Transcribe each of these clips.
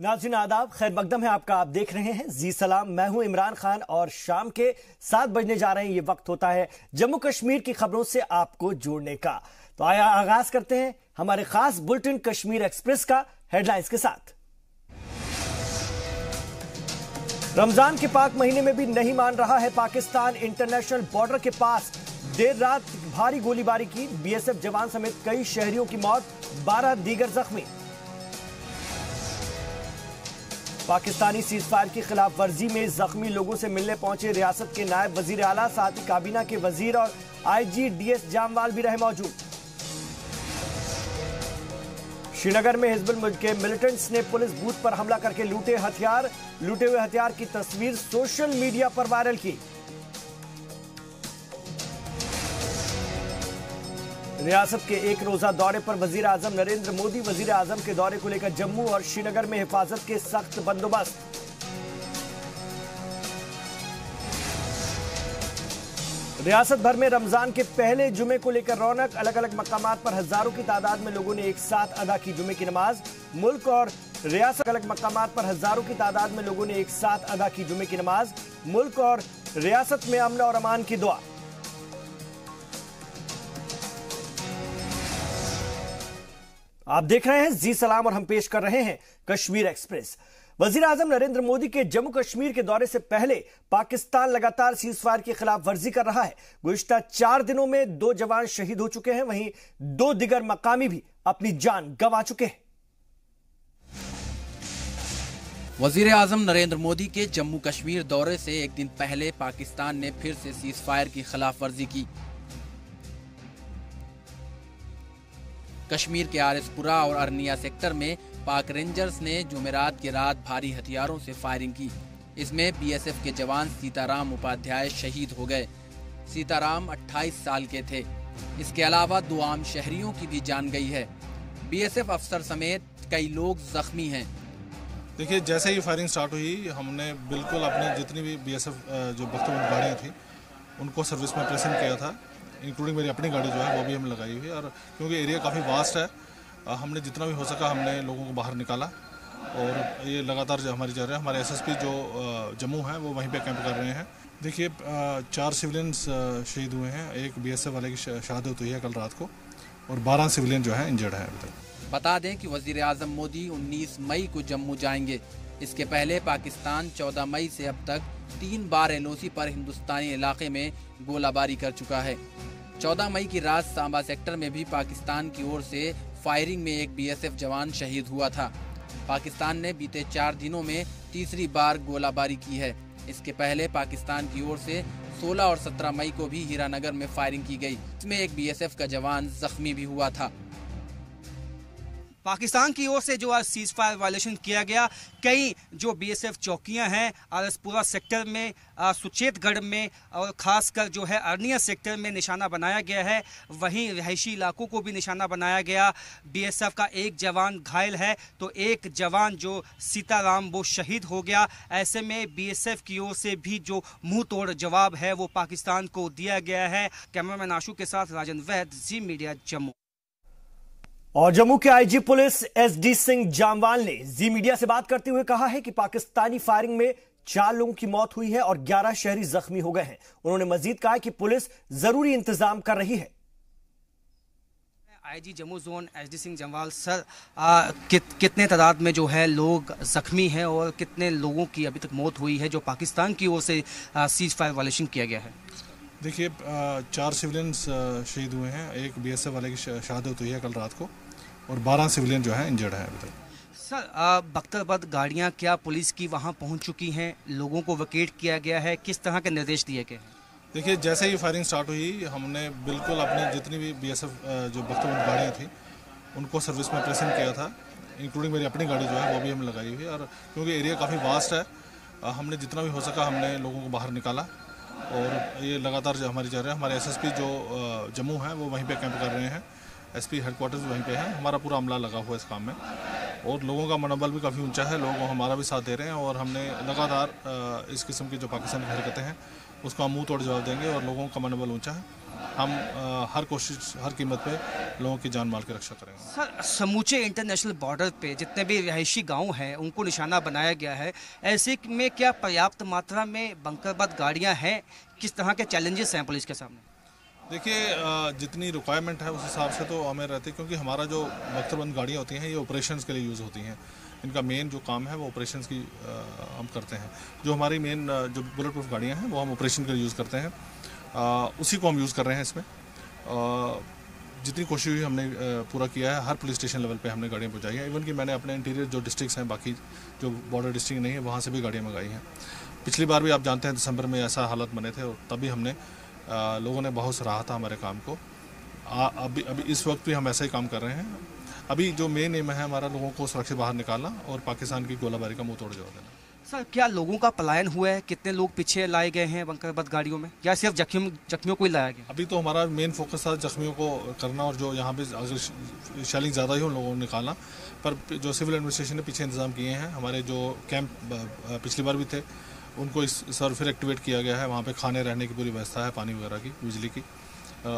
नाज़रीन आदाब, खैर मकदम है आपका। आप देख रहे हैं जी सलाम। मैं हूं इमरान खान और शाम के 7 बजने जा रहे हैं। ये वक्त होता है जम्मू कश्मीर की खबरों से आपको जोड़ने का। तो आया आगाज करते हैं हमारे खास बुलेटिन कश्मीर एक्सप्रेस का हेडलाइंस के साथ। रमजान के पाक महीने में भी नहीं मान रहा है पाकिस्तान। इंटरनेशनल बॉर्डर के पास देर रात भारी गोलीबारी की, बीएसएफ जवान समेत कई शहरियों की मौत, 12 दीगर जख्मी। पाकिस्तानी सीजफायर की खिलाफ वर्जी में जख्मी लोगों से मिलने पहुंचे रियासत के नायब वजीर आला, साथ ही काबीना के वजीर और आईजी डीएस जामवाल भी रहे मौजूद। श्रीनगर में हिजबुल के मिलिटेंट्स ने पुलिस बूथ पर हमला करके लूटे हथियार। लूटे हुए हथियार की तस्वीर सोशल मीडिया पर वायरल की। रियासत के एक रोजा दौरे पर वजीर आजम नरेंद्र मोदी। वजीर आजम के दौरे को लेकर जम्मू और श्रीनगर में हिफाजत के सख्त बंदोबस्त। रियासत भर में रमजान के पहले जुमे को लेकर रौनक। अलग अलग मकामात पर हजारों की तादाद में लोगों ने एक साथ अदा की जुमे की नमाज। मुल्क और रियासत अलग मकामात पर हजारों की तादाद में लोगों ने एक साथ अदा की जुमे की नमाज। मुल्क और रियासत में अमन और अमान की दुआ। आप देख रहे हैं जी सलाम और हम पेश कर रहे हैं कश्मीर एक्सप्रेस। वजीर आजम नरेंद्र मोदी के जम्मू कश्मीर के दौरे से पहले पाकिस्तान लगातार सीजफायर की खिलाफ वर्जी कर रहा है। गुज़िश्ता 4 दिनों में 2 जवान शहीद हो चुके हैं, वहीं 2 दिगर मकामी भी अपनी जान गंवा चुके हैं। वजीर आजम नरेंद्र मोदी के जम्मू कश्मीर दौरे से एक दिन पहले पाकिस्तान ने फिर से सीजफायर की खिलाफ वर्जी की। कश्मीर के आरएसपुरा और अरनिया सेक्टर में पाक रेंजर्स ने जुमेरात की रात भारी हथियारों से फायरिंग की। इसमें बीएसएफ के जवान सीताराम उपाध्याय शहीद हो गए। सीताराम 28 साल के थे। इसके अलावा 2 आम शहरियों की भी जान गई है। बीएसएफ अफसर समेत कई लोग जख्मी हैं। देखिए, जैसे ही फायरिंग स्टार्ट हुई, हमने बिल्कुल अपनी जितनी भी बीएसएफ जो बख्तबंद गाड़ियाँ थी उनको सर्विस में प्रेजेंट किया था, इंक्लूडिंग मेरी अपनी गाड़ी जो है वो भी हमने लगाई हुई है। और क्योंकि एरिया काफ़ी वास्ट है, हमने जितना भी हो सका हमने लोगों को बाहर निकाला और ये लगातार जो हमारी जा रहे हैं। हमारे एसएसपी जो जम्मू हैं वो वहीं पे कैंप कर रहे हैं। देखिए, 4 सिविलियंस शहीद हुए हैं। एक बीएसएफ वाले की शहादत हुई है कल रात को और 12 सिविलियन जो है इंजर्ड है अभी तक। बता दें कि वजीर आजम मोदी 19 मई को जम्मू जाएंगे। इसके पहले पाकिस्तान 14 मई से अब तक 3 बार एलओसी पर हिंदुस्तानी इलाके में गोलाबारी कर चुका है। 14 मई की रात सांबा सेक्टर में भी पाकिस्तान की ओर से फायरिंग में एक बीएसएफ जवान शहीद हुआ था। पाकिस्तान ने बीते 4 दिनों में तीसरी बार गोलाबारी की है। इसके पहले पाकिस्तान की ओर से 16 और 17 मई को भी हीरानगर में फायरिंग की गई। इसमें एक बीएसएफ का जवान जख्मी भी हुआ था। पाकिस्तान की ओर से जो आज सीज फायर वायलेशन किया गया, कई जो बीएसएफ चौकियां हैं आरएसपुरा सेक्टर में, सुचेतगढ़ में और खासकर जो है अरनिया सेक्टर में निशाना बनाया गया है। वहीं रिहायशी इलाकों को भी निशाना बनाया गया। बीएसएफ का एक जवान घायल है तो एक जवान जो सीताराम वो शहीद हो गया। ऐसे में बीएसएफ की ओर से भी जो मुंह तोड़ जवाब है वो पाकिस्तान को दिया गया है। कैमरामैन आशु के साथ राजन वैद, जी मीडिया, जम्मू। और जम्मू के IG police SD Singh Jamwal ने जी मीडिया से बात करते हुए कहा है कि पाकिस्तानी फायरिंग में 4 लोगों की मौत हुई है और 11 शहरी जख्मी हो गए हैं। उन्होंने मजीद कहा कि पुलिस जरूरी इंतजाम कर रही है। IG Jammu zone SD Singh Jamwal sir, कितने तादाद में जो है लोग जख्मी हैं और कितने लोगों की अभी तक मौत हुई है जो पाकिस्तान की ओर से सीज फायर वायलेशन किया गया है? देखिए, 4 सिविलियंस शहीद हुए हैं। एक बीएसएफ वाले की शहादत हुई है कल रात को और 12 सिविलियन जो है इंजर्ड है अभी तक। सर, बख्तरबंद गाड़ियां क्या पुलिस की वहां पहुंच चुकी हैं? लोगों को वैकेट किया गया है? किस तरह के निर्देश दिए गए हैं? देखिए, जैसे ही फायरिंग स्टार्ट हुई, हमने बिल्कुल अपनी जितनी भी बीएसएफ जो बख्तबंद गाड़ियाँ थी उनको सर्विस में प्रेजेंट किया था, इंक्लूडिंग मेरी अपनी गाड़ी जो है वो भी हमने लगाई हुई है। और क्योंकि एरिया काफ़ी वास्ट है, हमने जितना भी हो सका हमने लोगों को बाहर निकाला और ये लगातार जो हमारी जा रहे हैं। हमारे एसएसपी जो जम्मू हैं वो वहीं पे कैंप कर रहे हैं। एसपी हेडक्वार्टर्स वहीं पे हैं। हमारा पूरा अमला लगा हुआ है इस काम में और लोगों का मनोबल भी काफ़ी ऊंचा है, लोग हमारा भी साथ दे रहे हैं और हमने लगातार इस किस्म की जो पाकिस्तान की हरकतें हैं उसका हम मुंह तोड़ जवाब देंगे और लोगों का मनोबल ऊंचा है। हम हर कोशिश हर कीमत पे लोगों की जान माल की रक्षा करेंगे। सर, समूचे इंटरनेशनल बॉर्डर पे जितने भी रिहायशी गांव हैं उनको निशाना बनाया गया है, ऐसे में क्या पर्याप्त मात्रा में बंकरबंद गाड़ियां हैं? किस तरह के चैलेंजेस हैं पुलिस के सामने? देखिए, जितनी रिक्वायरमेंट है उस हिसाब से तो हमें रहती है, क्योंकि हमारा जो बख्तरबंद गाड़ियाँ होती हैं ये ऑपरेशंस के लिए यूज़ होती हैं। इनका मेन जो काम है वो ऑपरेशंस की हम करते हैं। जो हमारी मेन जो बुलेट प्रूफ गाड़ियाँ हैं वो हम ऑपरेशन के लिए यूज़ करते हैं, उसी को हम यूज़ कर रहे हैं इसमें। जितनी कोशिश हुई हमने पूरा किया है, हर पुलिस स्टेशन लेवल पे हमने गाड़ियाँ पहुँचाई हैं। इवन कि मैंने अपने इंटीरियर जो डिस्ट्रिक्ट्स हैं, बाकी जो बॉर्डर डिस्ट्रिक्ट नहीं है, वहाँ से भी गाड़ियाँ मंगाई हैं। पिछली बार भी आप जानते हैं दिसंबर में ऐसा हालत बने थे और तभी हमने लोगों ने बहुत सराहा था हमारे काम को। अभी इस वक्त भी हम ऐसा ही काम कर रहे हैं। अभी जो मेन एम है हमारा लोगों को सुरक्षित बाहर निकालना और पाकिस्तान की गोलाबारी का मुंह तोड़ जवाब देना। सर, क्या लोगों का पलायन हुआ है? कितने लोग पीछे लाए गए हैं बंकरबंद गाड़ियों में, या सिर्फ जख्मियों को ही लाया गया? अभी तो हमारा मेन फोकस था जख्मियों को करना और जो यहाँ पे अगर शेलिंग ज़्यादा ही उन लोगों को निकालना। पर जो सिविल एडमिनिस्ट्रेशन ने पीछे इंतजाम किए हैं, हमारे जो कैंप पिछली बार भी थे उनको इस बार फिर एक्टिवेट किया गया है। वहाँ पे खाने रहने की पूरी व्यवस्था है, पानी वगैरह की, बिजली की।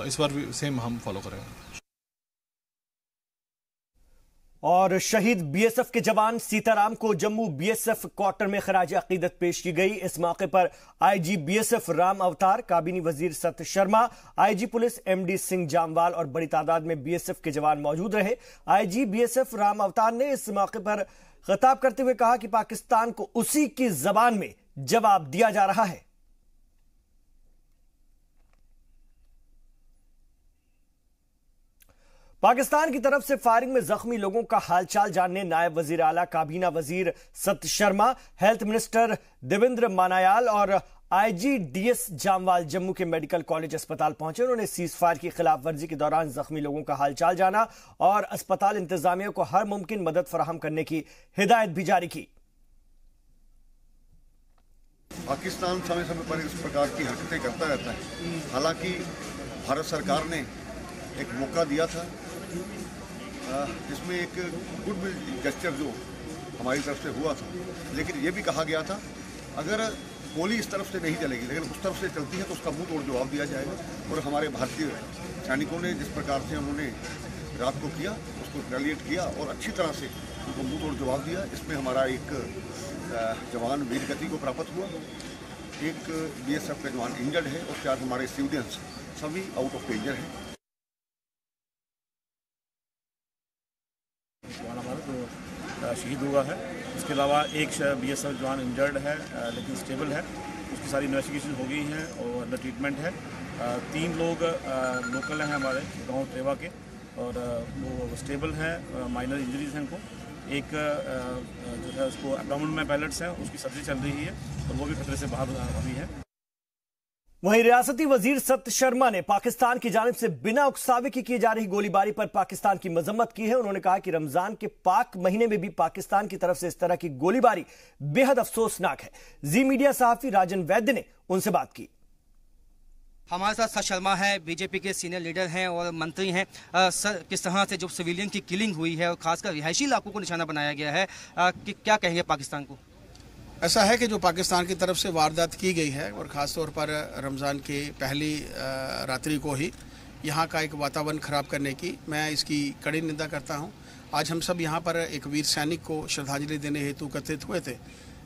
इस बार भी सेम हम फॉलो करेंगे। और शहीद बीएसएफ के जवान सीताराम को जम्मू बीएसएफ क्वार्टर में खराज अकीदत पेश की गई। इस मौके पर आईजी बीएसएफ राम अवतार, काबीनी वजीर Satya Sharma, IG police MD Singh Jamwal और बड़ी तादाद में बीएसएफ के जवान मौजूद रहे। आईजी बीएसएफ राम अवतार ने इस मौके पर खिताब करते हुए कहा कि पाकिस्तान को उसी की जबान में जवाब दिया जा रहा है। पाकिस्तान की तरफ से फायरिंग में जख्मी लोगों का हालचाल जानने नायब वजीर आला काबीना वजीर सत्य शर्मा, हेल्थ मिनिस्टर देवेंद्र मानायाल और आईजी डीएस जामवाल जम्मू के मेडिकल कॉलेज अस्पताल पहुंचे। उन्होंने सीज फायर की खिलाफ वर्जी के दौरान जख्मी लोगों का हालचाल जाना और अस्पताल इंतजामिया को हर मुमकिन मदद फराहम करने की हिदायत भी जारी की। पाकिस्तान समय समय पर इस प्रकार की हरकतें करता रहता है। हालांकि भारत सरकार ने एक मौका दिया था जिसमें एक गुडविल जेस्चर जो हमारी तरफ से हुआ था, लेकिन ये भी कहा गया था अगर गोली इस तरफ से नहीं चलेगी लेकिन उस तरफ से चलती है तो उसका मुंह तोड़ जवाब दिया जाएगा। और हमारे भारतीय सैनिकों ने जिस प्रकार से उन्होंने रात को किया उसको रिटेलिएट किया और अच्छी तरह से उनको मुंह तोड़ जवाब दिया। इसमें हमारा एक जवान वीर गति को प्राप्त हुआ, एक बीएसएफ का जवान इंजर्ड है और 4 हमारे सिविलियंस सभी आउट ऑफ डेंजर हैं। शहीद हुआ है। इसके अलावा एक बीएसएफ जवान इंजर्ड है लेकिन स्टेबल है, उसकी सारी इन्वेस्टिगेशन हो गई हैं और अंडर ट्रीटमेंट है। 3 लोग लोकल हैं हमारे गांव त्रेवा के और वो स्टेबल हैं, माइनर इंजरीज हैं उनको। एक जो है उसको एब्डोमेन में पैलेट्स हैं, उसकी सर्जरी चल रही है और वो भी खतरे से बाहर अभी है। वहीं रियासती वजीर सत्य शर्मा ने पाकिस्तान की जानिब से बिना उकसावे की जा रही गोलीबारी पर पाकिस्तान की मजम्मत की है। उन्होंने कहा कि रमजान के पाक महीने में भी पाकिस्तान की तरफ से इस तरह की गोलीबारी बेहद अफसोसनाक है। जी मीडिया सहाफी राजन वैद्य ने उनसे बात की। हमारे साथ सत्य शर्मा है, बीजेपी के सीनियर लीडर हैं और मंत्री हैं। सर, किस तरह से जो सिविलियन की किलिंग हुई है और खासकर रिहायशी इलाकों को निशाना बनाया गया है, कि क्या कहेंगे पाकिस्तान को? ऐसा है कि जो पाकिस्तान की तरफ से वारदात की गई है और ख़ास तौर पर रमज़ान की पहली रात्रि को ही यहाँ का एक वातावरण ख़राब करने की मैं इसकी कड़ी निंदा करता हूँ। आज हम सब यहाँ पर एक वीर सैनिक को श्रद्धांजलि देने हेतु एकत्रित हुए थे।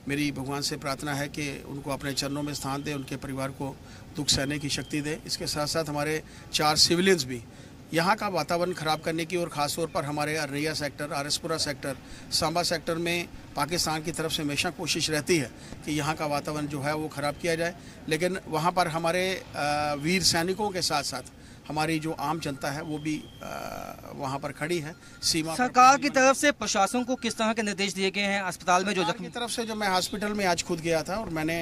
मेरी भगवान से प्रार्थना है कि उनको अपने चरणों में स्थान दे, उनके परिवार को दुख सहने की शक्ति दे। इसके साथ साथ हमारे 4 सिविलियंस भी यहाँ का वातावरण ख़राब करने की और ख़ास तौर पर हमारे Araria sector, RS Pura sector, Samba sector में पाकिस्तान की तरफ से हमेशा कोशिश रहती है कि यहाँ का वातावरण जो है वो ख़राब किया जाए। लेकिन वहाँ पर हमारे वीर सैनिकों के साथ साथ हमारी जो आम जनता है वो भी वहाँ पर खड़ी है। सीमा सरकार की तरफ से प्रशासन को किस तरह के निर्देश दिए गए हैं? अस्पताल में जो जख्मी की तरफ से जो मैं हॉस्पिटल में आज खुद गया था और मैंने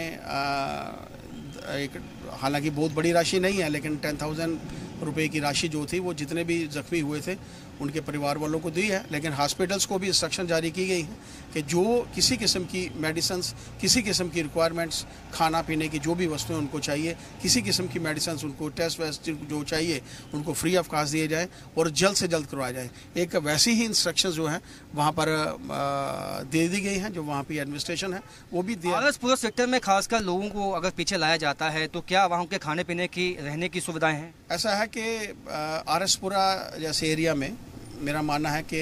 एक हालांकि बहुत बड़ी राशि नहीं है लेकिन 10,000 रुपए की राशि जो थी वो जितने भी जख्मी हुए थे उनके परिवार वालों को दी है, लेकिन हॉस्पिटल्स को भी इंस्ट्रक्शन जारी की गई है कि जो किसी किस्म की मेडिसिन्स, किसी किस्म की रिक्वायरमेंट्स, खाना पीने की जो भी वस्तुएं उनको चाहिए, किसी किस्म की मेडिसिन्स, उनको टेस्ट वेस्ट जो चाहिए उनको फ्री ऑफ कॉस्ट दिए जाए और जल्द से जल्द करवाया जाए। एक वैसी ही इंस्ट्रक्शन जो है वहाँ पर दे दी गई हैं, जो वहाँ पर एडमिनिस्ट्रेशन है वो भी दिया। पूरे सेक्टर में खासकर लोगों को अगर पीछे लाया जाता है तो क्या वहाँ के खाने पीने की, रहने की सुविधाएं हैं? ऐसा है कि आरएसपुरा जैसे एरिया में मेरा मानना है कि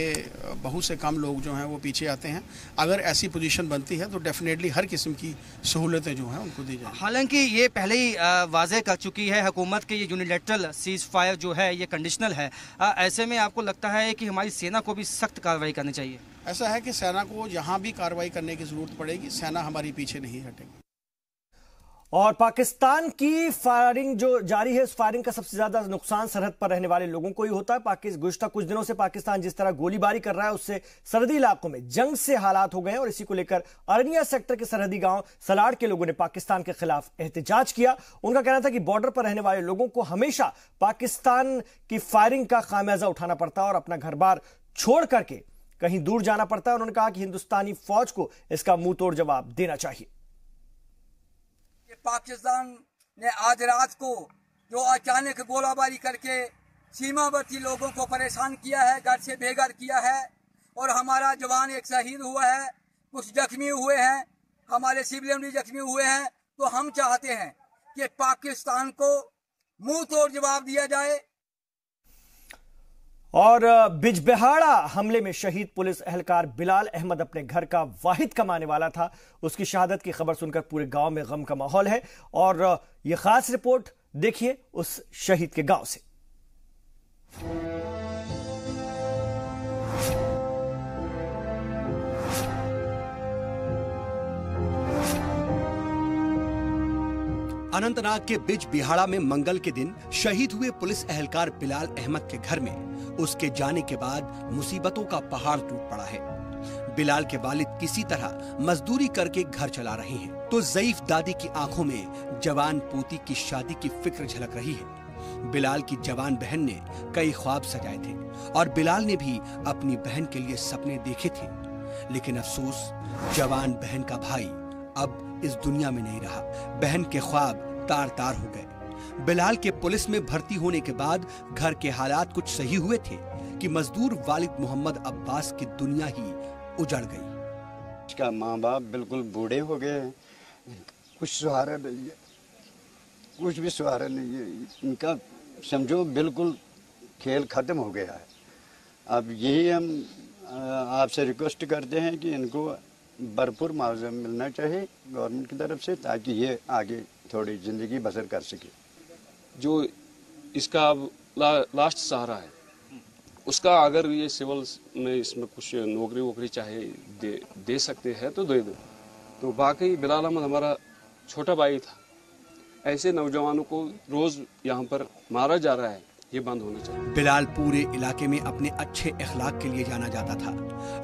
बहुत से कम लोग जो हैं वो पीछे आते हैं। अगर ऐसी पोजीशन बनती है तो डेफिनेटली हर किस्म की सहूलतें जो हैं उनको दी जाए। हालांकि ये पहले ही वाज़ेह कर चुकी है हुकूमत के, ये यूनिलैटरल सीज फायर जो है ये कंडीशनल है। ऐसे में आपको लगता है कि हमारी सेना को भी सख्त कार्रवाई करनी चाहिए? ऐसा है कि सेना को जहाँ भी कार्रवाई करने की जरूरत पड़ेगी, सेना हमारी पीछे नहीं हटेगी। और पाकिस्तान की फायरिंग जो जारी है, उस फायरिंग का सबसे ज्यादा नुकसान सरहद पर रहने वाले लोगों को ही होता है। गुज़श्ता कुछ दिनों से पाकिस्तान जिस तरह गोलीबारी कर रहा है उससे सरहदी इलाकों में जंग से हालात हो गए हैं और इसी को लेकर अरनिया सेक्टर के सरहदी गांव सलाड़ के लोगों ने पाकिस्तान के खिलाफ एहतजाज किया। उनका कहना था कि बॉर्डर पर रहने वाले लोगों को हमेशा पाकिस्तान की फायरिंग का खामियाजा उठाना पड़ता है और अपना घर बार छोड़ करके कहीं दूर जाना पड़ता है। उन्होंने कहा कि हिंदुस्तानी फौज को इसका मुंह तोड़ जवाब देना चाहिए। पाकिस्तान ने आज रात को जो अचानक गोलाबारी करके सीमावर्ती लोगों को परेशान किया है, घर से बेघर किया है और हमारा जवान एक शहीद हुआ है, कुछ जख्मी हुए हैं, हमारे सिविलियन भी जख्मी हुए हैं। तो हम चाहते हैं कि पाकिस्तान को मुंह तोड़ जवाब दिया जाए। और बिजबिहाड़ा हमले में शहीद पुलिस एहलकार बिलाल अहमद अपने घर का वाहिद कमाने वाला था। उसकी शहादत की खबर सुनकर पूरे गांव में गम का माहौल है और यह खास रिपोर्ट देखिए उस शहीद के गांव से। अनंतनाग के बिजबिहाड़ा में मंगल के दिन शहीद हुए पुलिस एहलकार बिलाल अहमद के घर में उसके जाने के बाद मुसीबतों का पहाड़ टूट पड़ा है। बिलाल के वालिद किसी तरह मजदूरी करके घर चला रहे हैं तो ज़ईफ दादी की आंखों में जवान पोती की शादी की फिक्र झलक रही है। बिलाल की जवान बहन ने कई ख्वाब सजाए थे और बिलाल ने भी अपनी बहन के लिए सपने देखे थे, लेकिन अफसोस जवान बहन का भाई अब इस दुनिया में नहीं रहा। बहन के ख्वाब तार तार हो गए। बिलाल के पुलिस में भर्ती होने के बाद घर के हालात कुछ सही हुए थे कि मजदूर वालिद मोहम्मद अब्बास की दुनिया ही उजड़ गई। इसका माँ बाप बिल्कुल बूढ़े हो गए हैं, कुछ सहारा नहीं है, कुछ भी सहारा नहीं है। इनका समझो बिल्कुल खेल खत्म हो गया है। अब यही हम आपसे रिक्वेस्ट करते हैं कि इनको भरपूर मुआवजा मिलना चाहिए गवर्नमेंट की तरफ से, ताकि ये आगे थोड़ी ज़िंदगी बसर कर सके। जो इसका अब लास्ट सहारा है, उसका अगर ये सिविल में इसमें कुछ नौकरी वोकरी चाहे दे सकते हैं तो दे दो। तो बाकी बिलाल अहमद हमारा छोटा भाई था। ऐसे नौजवानों को रोज़ यहाँ पर मारा जा रहा है, ये बंद होना चाहिए। बिलाल पूरे इलाके में अपने अच्छे अखलाक के लिए जाना जाता था।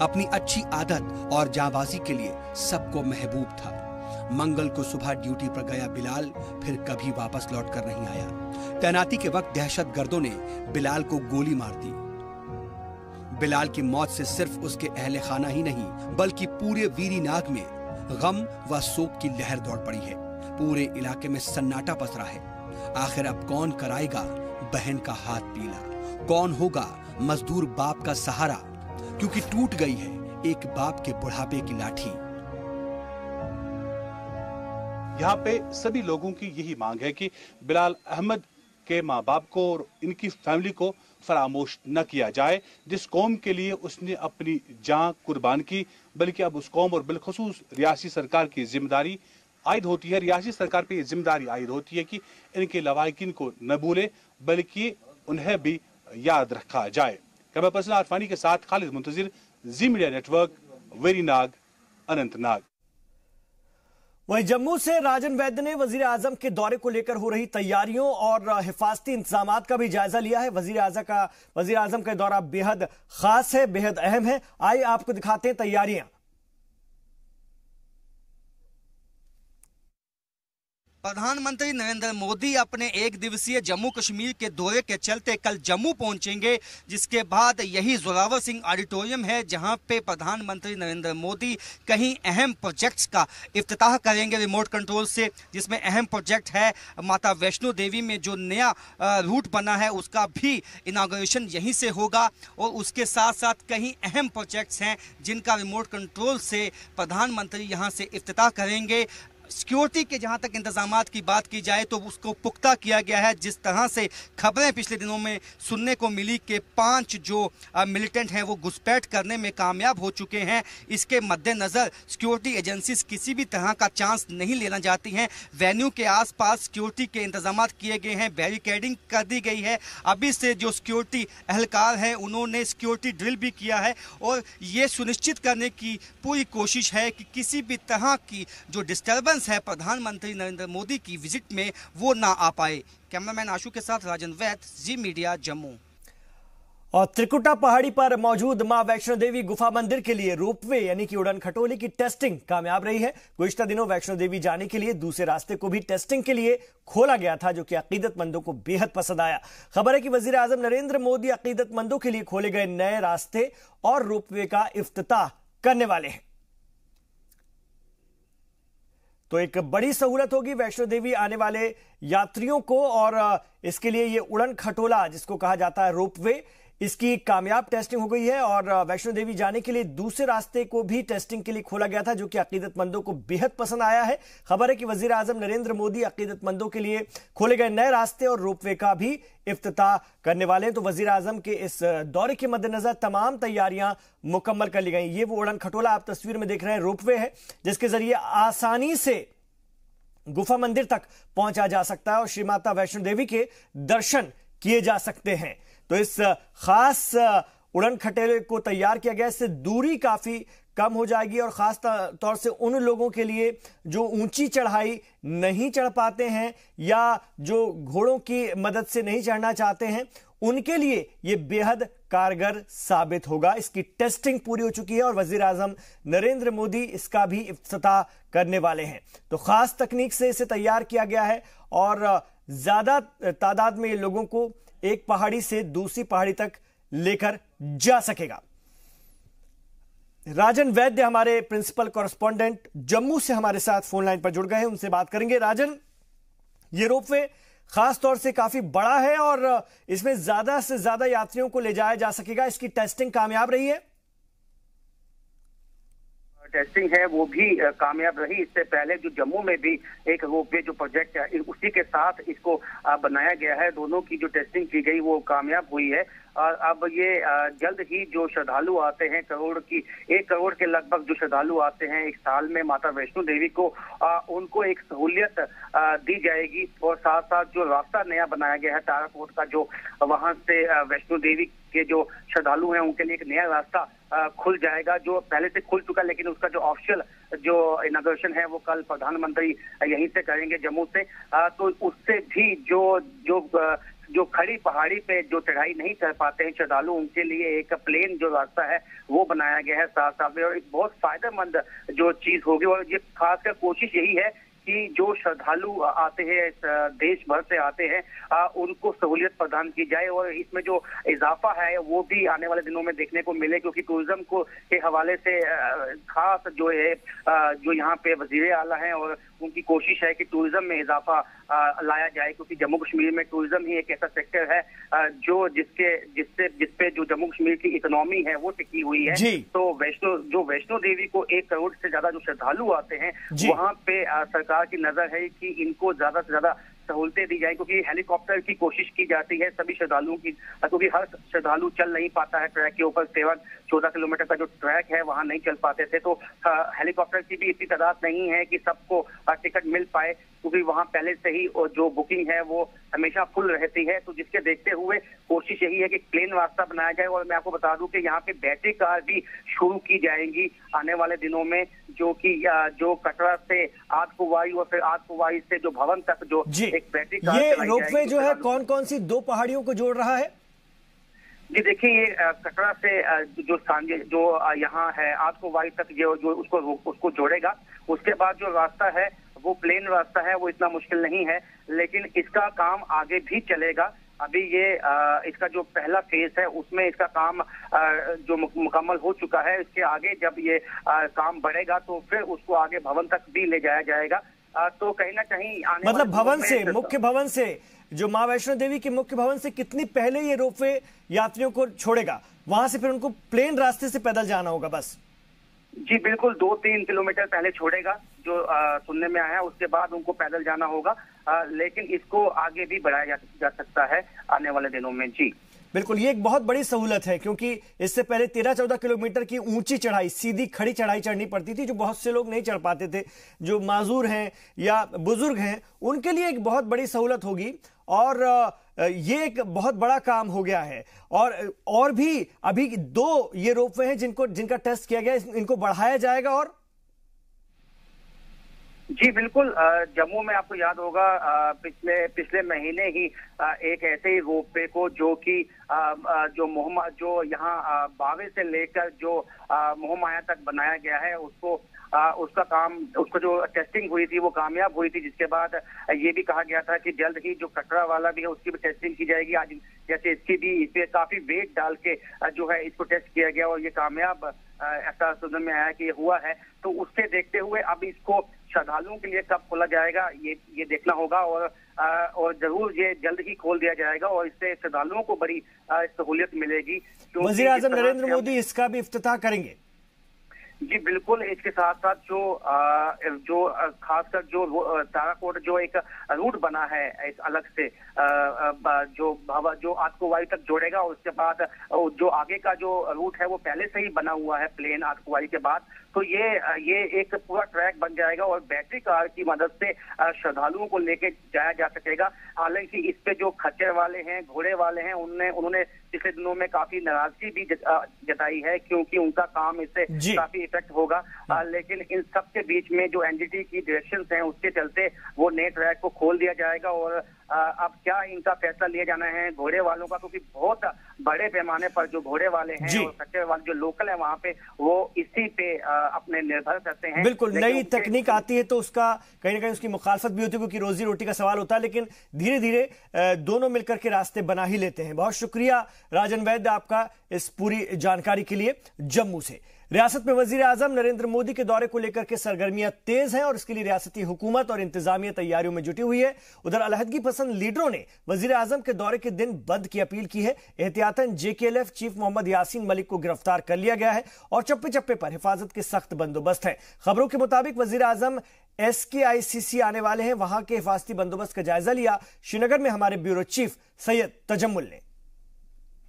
अपनी अच्छी आदत और जांबाजी के लिए सबको महबूब था। मंगल को सुबह ड्यूटी पर गया बिलाल फिर कभी वापस लौट कर नहीं आया। तैनाती के वक्त दहशतगर्दों ने बिलाल को गोली मार दी। बिलाल की मौत से सिर्फ उसके अहले खाना ही नहीं बल्कि पूरे वीरीनाग में गम व शोक की लहर दौड़ पड़ी है। पूरे इलाके में सन्नाटा पसरा है। आखिर अब कौन कराएगा बहन का हाथ पीला? कौन होगा मजदूर बाप का सहारा? क्योंकि टूट गई है एक बाप के बुढ़ापे की लाठी। यहाँ पे सभी लोगों की यही मांग है कि बिलाल अहमद के माँ बाप को और इनकी फैमिली को फरामोश न किया जाए। जिस कौम के लिए उसने अपनी जान कुर्बान की, बल्कि अब उस कौम और बिलखुसूस रियासी सरकार की जिम्मेदारी आयद होती है। रियासी सरकार पे ये जिम्मेदारी आयद होती है कि इनके लवाहिकीन को न भूले बल्कि उन्हें भी याद रखा जाए। कैमरा पर्सन आरफानी के साथ खालिद मुंतजिर, जी मीडिया नेटवर्क, वेरीनाग, अनंतनाग। वहीं जम्मू से राजन वैद्य ने वजीर आजम के दौरे को लेकर हो रही तैयारियों और हिफाजती इंतजामात का भी जायजा लिया है। वजीर आजम का दौरा बेहद खास है, बेहद अहम है। आइए आपको दिखाते हैं तैयारियां। प्रधानमंत्री नरेंद्र मोदी अपने एक दिवसीय जम्मू कश्मीर के दौरे के चलते कल जम्मू पहुंचेंगे, जिसके बाद यही जोरावर सिंह ऑडिटोरियम है जहां पे प्रधानमंत्री नरेंद्र मोदी कहीं अहम प्रोजेक्ट्स का इफ्तिताह करेंगे रिमोट कंट्रोल से, जिसमें अहम प्रोजेक्ट है माता वैष्णो देवी में जो नया रूट बना है उसका भी इनाग्रेशन यहीं से होगा। और उसके साथ साथ कहीं अहम प्रोजेक्ट्स हैं जिनका रिमोट कंट्रोल से प्रधानमंत्री यहां से इफ्तिताह करेंगे। सिक्योरिटी के जहां तक इंतजामात की बात की जाए तो उसको पुख्ता किया गया है। जिस तरह से खबरें पिछले दिनों में सुनने को मिली कि 5 जो मिलिटेंट हैं वो घुसपैठ करने में कामयाब हो चुके हैं, इसके मद्देनज़र सिक्योरिटी एजेंसीज किसी भी तरह का चांस नहीं लेना चाहती हैं। वेन्यू के आसपास सिक्योरिटी के इंतजामात किए गए हैं, बैरिकेडिंग कर दी गई है। अभी से जो सिक्योरिटी एहलकार हैं उन्होंने सिक्योरिटी ड्रिल भी किया है और ये सुनिश्चित करने की पूरी कोशिश है कि किसी भी तरह की जो डिस्टर्बेंस है प्रधानमंत्री नरेंद्र मोदी की विजिट में वो ना आ पाए। कैमरामैन आशु के साथ राजन वैद, जी मीडिया, जम्मू। और त्रिकुटा पहाड़ी पर मौजूद मां वैष्णो देवी गुफा मंदिर के लिए रोपवे यानी कि उड़न खटोले की टेस्टिंग कामयाब रही है। गुज़िश्ता दिनों वैष्णो देवी जाने के लिए दूसरे रास्ते को भी टेस्टिंग के लिए खोला गया था, जो कि अकीदतमंदों को बेहद पसंद आया। खबर है कि वजीर आजम नरेंद्र मोदी अकीदतमंदों के लिए खोले गए नए रास्ते और रोपवे का इफ्तिताह करने वाले हैं। तो एक बड़ी सहूलत होगी वैष्णो देवी आने वाले यात्रियों को, और इसके लिए ये उड़न खटोला जिसको कहा जाता है रोपवे, इसकी कामयाब टेस्टिंग हो गई है। और वैष्णो देवी जाने के लिए दूसरे रास्ते को भी टेस्टिंग के लिए खोला गया था, जो कि अकीदतमंदों को बेहद पसंद आया है। खबर है कि वजीर आजम नरेंद्र मोदी अकीदतमंदों के लिए खोले गए नए रास्ते और रोपवे का भी इफ्तिताह करने वाले हैं। तो वजीर आजम के इस दौरे के मद्देनजर तमाम तैयारियां मुकम्मल कर ली गई। ये वो उड़न खटोला आप तस्वीर में देख रहे हैं, रोपवे है जिसके जरिए आसानी से गुफा मंदिर तक पहुंचा जा सकता है और श्री माता वैष्णो देवी के दर्शन किए जा सकते हैं। तो इस खास उड़न खटोले को तैयार किया गया, इससे दूरी काफी कम हो जाएगी और खास तौर से उन लोगों के लिए जो ऊंची चढ़ाई नहीं चढ़ पाते हैं या जो घोड़ों की मदद से नहीं चढ़ना चाहते हैं, उनके लिए यह बेहद कारगर साबित होगा। इसकी टेस्टिंग पूरी हो चुकी है और वजीर आजम नरेंद्र मोदी इसका भी इफ्तिताह करने वाले हैं। तो खास तकनीक से इसे तैयार किया गया है और ज्यादा तादाद में ये लोगों को एक पहाड़ी से दूसरी पहाड़ी तक लेकर जा सकेगा। राजन वैद्य हमारे प्रिंसिपल कॉरेस्पॉन्डेंट जम्मू से हमारे साथ फोन लाइन पर जुड़ गए हैं, उनसे बात करेंगे। राजन, ये रोपवे खास तौर से काफी बड़ा है और इसमें ज्यादा से ज्यादा यात्रियों को ले जाया जा सकेगा, इसकी टेस्टिंग कामयाब रही है? टेस्टिंग है वो भी कामयाब रही। इससे पहले जो जम्मू में भी एक रोपवे जो प्रोजेक्ट है उसी के साथ इसको बनाया गया है, दोनों की जो टेस्टिंग की गई वो कामयाब हुई है। और अब ये जल्द ही जो श्रद्धालु आते हैं 1 करोड़ के लगभग जो श्रद्धालु आते हैं एक साल में माता वैष्णो देवी को, उनको एक सहूलियत दी जाएगी। और साथ साथ जो रास्ता नया बनाया गया है ताराकोट का, जो वहां से वैष्णो देवी के जो श्रद्धालु हैं उनके लिए एक नया रास्ता खुल जाएगा, जो पहले से खुल चुका, लेकिन उसका जो ऑफिशियल जो इनॉग्रेशन है वो कल प्रधानमंत्री यहीं से करेंगे जम्मू से। तो उससे भी जो खड़ी पहाड़ी पे जो चढ़ाई नहीं कर पाते हैं श्रद्धालु, उनके लिए एक प्लेन जो रास्ता है वो बनाया गया है साथ साथ में, और एक बहुत फायदेमंद जो चीज होगी। और ये खासकर कोशिश यही है कि जो श्रद्धालु आते हैं देश भर से आते हैं उनको सहूलियत प्रदान की जाए और इसमें जो इजाफा है वो भी आने वाले दिनों में देखने को मिले, क्योंकि टूरिज्म को के हवाले से खास जो है जो यहाँ पे वजीर आला हैं और उनकी कोशिश है कि टूरिज्म में इजाफा लाया जाए, क्योंकि जम्मू कश्मीर में टूरिज्म ही एक ऐसा सेक्टर है जो जिसपे जो जम्मू कश्मीर की इकोनॉमी है वो टिकी हुई है। तो वैष्णो देवी को 1 करोड़ से ज्यादा जो श्रद्धालु आते हैं वहाँ पे सरकार की नजर है कि इनको ज्यादा से ज्यादा सहूलतें दी जाए, क्योंकि हेलीकॉप्टर की कोशिश की जाती है सभी श्रद्धालुओं की, क्योंकि हर श्रद्धालु चल नहीं पाता है ट्रैक के ऊपर। 14 किलोमीटर का जो ट्रैक है वहां नहीं चल पाते थे, तो हेलीकॉप्टर की भी इतनी तादाद नहीं है कि सबको टिकट मिल पाए, क्योंकि वहां पहले से ही जो बुकिंग है वो हमेशा फुल रहती है। तो जिसके देखते हुए कोशिश यही है कि प्लेन रास्ता बनाया जाए। और मैं आपको बता दूं कि यहाँ पे बैटरी कार भी शुरू की जाएंगी आने वाले दिनों में, जो कटरा से आदकुवाई और फिर आदकुवाई से जो भवन तक जो एक बैटरी कार ये रोपवे जो है कौन कौन सी 2 पहाड़ियों को जोड़ रहा है? जी देखिए, ये कटरा से जो यहाँ है आदकुवाई तक जो उसको जोड़ेगा। उसके बाद जो रास्ता है वो प्लेन रास्ता है, वो इतना मुश्किल नहीं है, लेकिन इसका काम आगे भी चलेगा। अभी ये इसका जो पहला फेज है उसमें इसका काम जो मुकम्मल हो चुका है। इसके आगे जब ये काम बढ़ेगा तो फिर उसको आगे भवन तक भी ले जाया जाएगा। तो कहीं ना कहीं आने मतलब भवन से, मुख्य भवन से, जो मां वैष्णो देवी के मुख्य भवन से कितनी पहले ये रोपवे यात्रियों को छोड़ेगा, वहां से फिर उनको प्लेन रास्ते से पैदल जाना होगा बस? जी बिल्कुल, 2-3 किलोमीटर पहले छोड़ेगा जो सुनने में आया है, उसके बाद उनको पैदल जाना होगा। लेकिन इसको आगे भी बढ़ाया जा सकता है आने वाले दिनों में। जी बिल्कुल, ये एक बहुत बड़ी सहूलत है, क्योंकि इससे पहले 13-14 किलोमीटर की ऊंची चढ़ाई, सीधी खड़ी चढ़ाई चढ़नी पड़ती थी, जो बहुत से लोग नहीं चढ़ पाते थे, जो माजूर हैं या बुजुर्ग हैं, उनके लिए एक बहुत बड़ी सहूलत होगी। और ये एक बहुत बड़ा काम हो गया है। और भी अभी 2 ये रोपवे हैं जिनका टेस्ट किया गया, इनको बढ़ाया जाएगा। और जी बिल्कुल, जम्मू में आपको याद होगा पिछले महीने ही एक ऐसे ही रोपवे को जो कि जो यहाँ बावे से लेकर जो मोहमाया तक बनाया गया है, उसको जो टेस्टिंग हुई थी वो कामयाब हुई थी, जिसके बाद ये भी कहा गया था कि जल्द ही जो कटरा वाला भी है उसकी भी टेस्टिंग की जाएगी। आज जैसे इसकी भी, इस पे काफी वेट डाल के जो है इसको टेस्ट किया गया और ये कामयाब ऐसा सुनने में आया कि ये हुआ है। तो उससे देखते हुए अब इसको श्रद्धालुओं के लिए कब खोला जाएगा ये देखना होगा। और जरूर ये जल्द ही खोल दिया जाएगा और इससे श्रद्धालुओं को बड़ी सहूलियत मिलेगी। वजीर आजम नरेंद्र मोदी इसका भी इफ्तिताह करेंगे। जी बिल्कुल, इसके साथ साथ जो खासकर जो ताराकोट जो एक रूट बना है एक अलग से जो आतकुवाई तक जोड़ेगा, उसके बाद जो आगे का जो रूट है वो पहले से ही बना हुआ है प्लेन आतकुवाई के बाद। तो ये एक पूरा ट्रैक बन जाएगा और बैटरी कार की मदद से श्रद्धालुओं को लेके जाया जा सकेगा। हालांकि इस पे जो खच्चर वाले हैं, घोड़े वाले हैं, उन्होंने पिछले दिनों में काफी नाराजगी भी जताई है, क्योंकि उनका काम इससे काफी इफेक्ट होगा। लेकिन इन सब के बीच में जो एनजीटी की डायरेक्शंस हैं उसके चलते वो नए ट्रैक को खोल दिया जाएगा। और अब क्या इनका फैसला लिया जाना है घोड़े वालों का, क्योंकि बहुत बड़े पैमाने पर जो घोड़े वाले हैं और खच्चर वाले जो लोकल है वहां पे, वो इसी पे अपने निर्भर करते हैं। बिल्कुल, नई तकनीक आती है तो उसका कहीं ना कहीं उसकी मुखालफत भी होती है, क्योंकि रोजी रोटी का सवाल होता है, लेकिन धीरे धीरे दोनों मिलकर के रास्ते बना ही लेते हैं। बहुत शुक्रिया राजन वैद्य आपका इस पूरी जानकारी के लिए। जम्मू से रियासत में वजीर आजम नरेंद्र मोदी के दौरे को लेकर के सरगर्मियां तेज हैं और इसके लिए रियासती हुकूमत और इंतजामिया तैयारियों में जुटी हुई है। उधर अलहदगी पसंद लीडरों ने वजीर आजम के दौरे के दिन बंद की अपील की है। एहतियातन जेकेएलएफ चीफ मोहम्मद यासीन मलिक को गिरफ्तार कर लिया गया है और चप्पे चप्पे पर हिफाजत के सख्त बंदोबस्त है। खबरों के मुताबिक वजीर आजम SKICC आने वाले हैं। वहां के हिफाजती बंदोबस्त का जायजा लिया श्रीनगर में हमारे ब्यूरो चीफ सैयद तजम्मुल ने।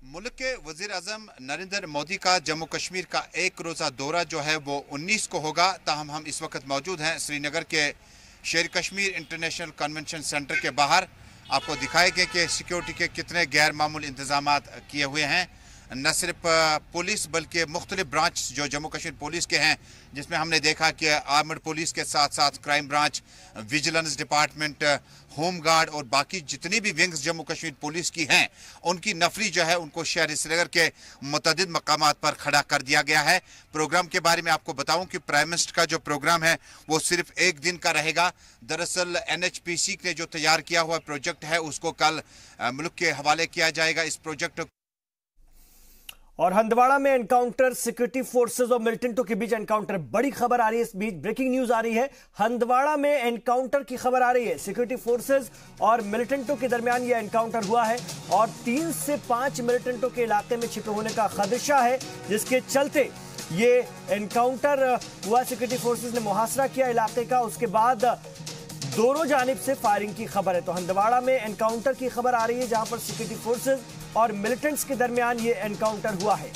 मुल्क के वजीर आजम नरेंद्र मोदी का जम्मू कश्मीर का एक रोज़ा दौरा जो है वो 19 को होगा। ताहम हम इस वक्त मौजूद हैं श्रीनगर के शेर कश्मीर इंटरनेशनल कन्वेंशन सेंटर के बाहर। आपको दिखाएंगे कि सिक्योरिटी के कितने गैर मामूली इंतजाम किए हुए हैं। न सिर्फ पुलिस बल्कि मुख्तलिफ ब्रांच जो जम्मू कश्मीर पुलिस के हैं, जिसमें हमने देखा कि आर्मड पुलिस के साथ साथ crime branch, vigilance department, home guard और बाकी जितनी भी विंग्स जम्मू कश्मीर पुलिस की हैं, उनकी नफरी जो है उनको शहर श्रीनगर के मुतअद्दिद मकामात पर खड़ा कर दिया गया है। प्रोग्राम के बारे में आपको बताऊं कि प्राइम मिनिस्टर का जो प्रोग्राम है वो सिर्फ एक दिन का रहेगा। दरअसल NHPC ने जो तैयार किया हुआ प्रोजेक्ट है उसको कल मुल्क के हवाले किया जाएगा। इस प्रोजेक्ट और हंदवाड़ा में एनकाउंटर, सिक्योरिटी फोर्सेस और मिलिटेंटों के बीच एनकाउंटर, बड़ी खबर आ रही है। इस बीच ब्रेकिंग न्यूज आ रही है, हंदवाड़ा में एनकाउंटर की खबर आ रही है। सिक्योरिटी फोर्सेस और मिलिटेंटों के दरमियान यह एनकाउंटर हुआ है और 3 से 5 मिलिटेंटों के इलाके में छिपे होने का खदशा है, जिसके चलते ये एनकाउंटर हुआ। सिक्योरिटी फोर्सेस ने मुहासरा किया इलाके का, उसके बाद दोनों जानिब से फायरिंग की खबर है। तो हंदवाड़ा में एनकाउंटर की खबर आ रही है, जहां पर सिक्योरिटी फोर्सेस और मिलिटेंट्स के दरमियान ये एनकाउंटर हुआ है।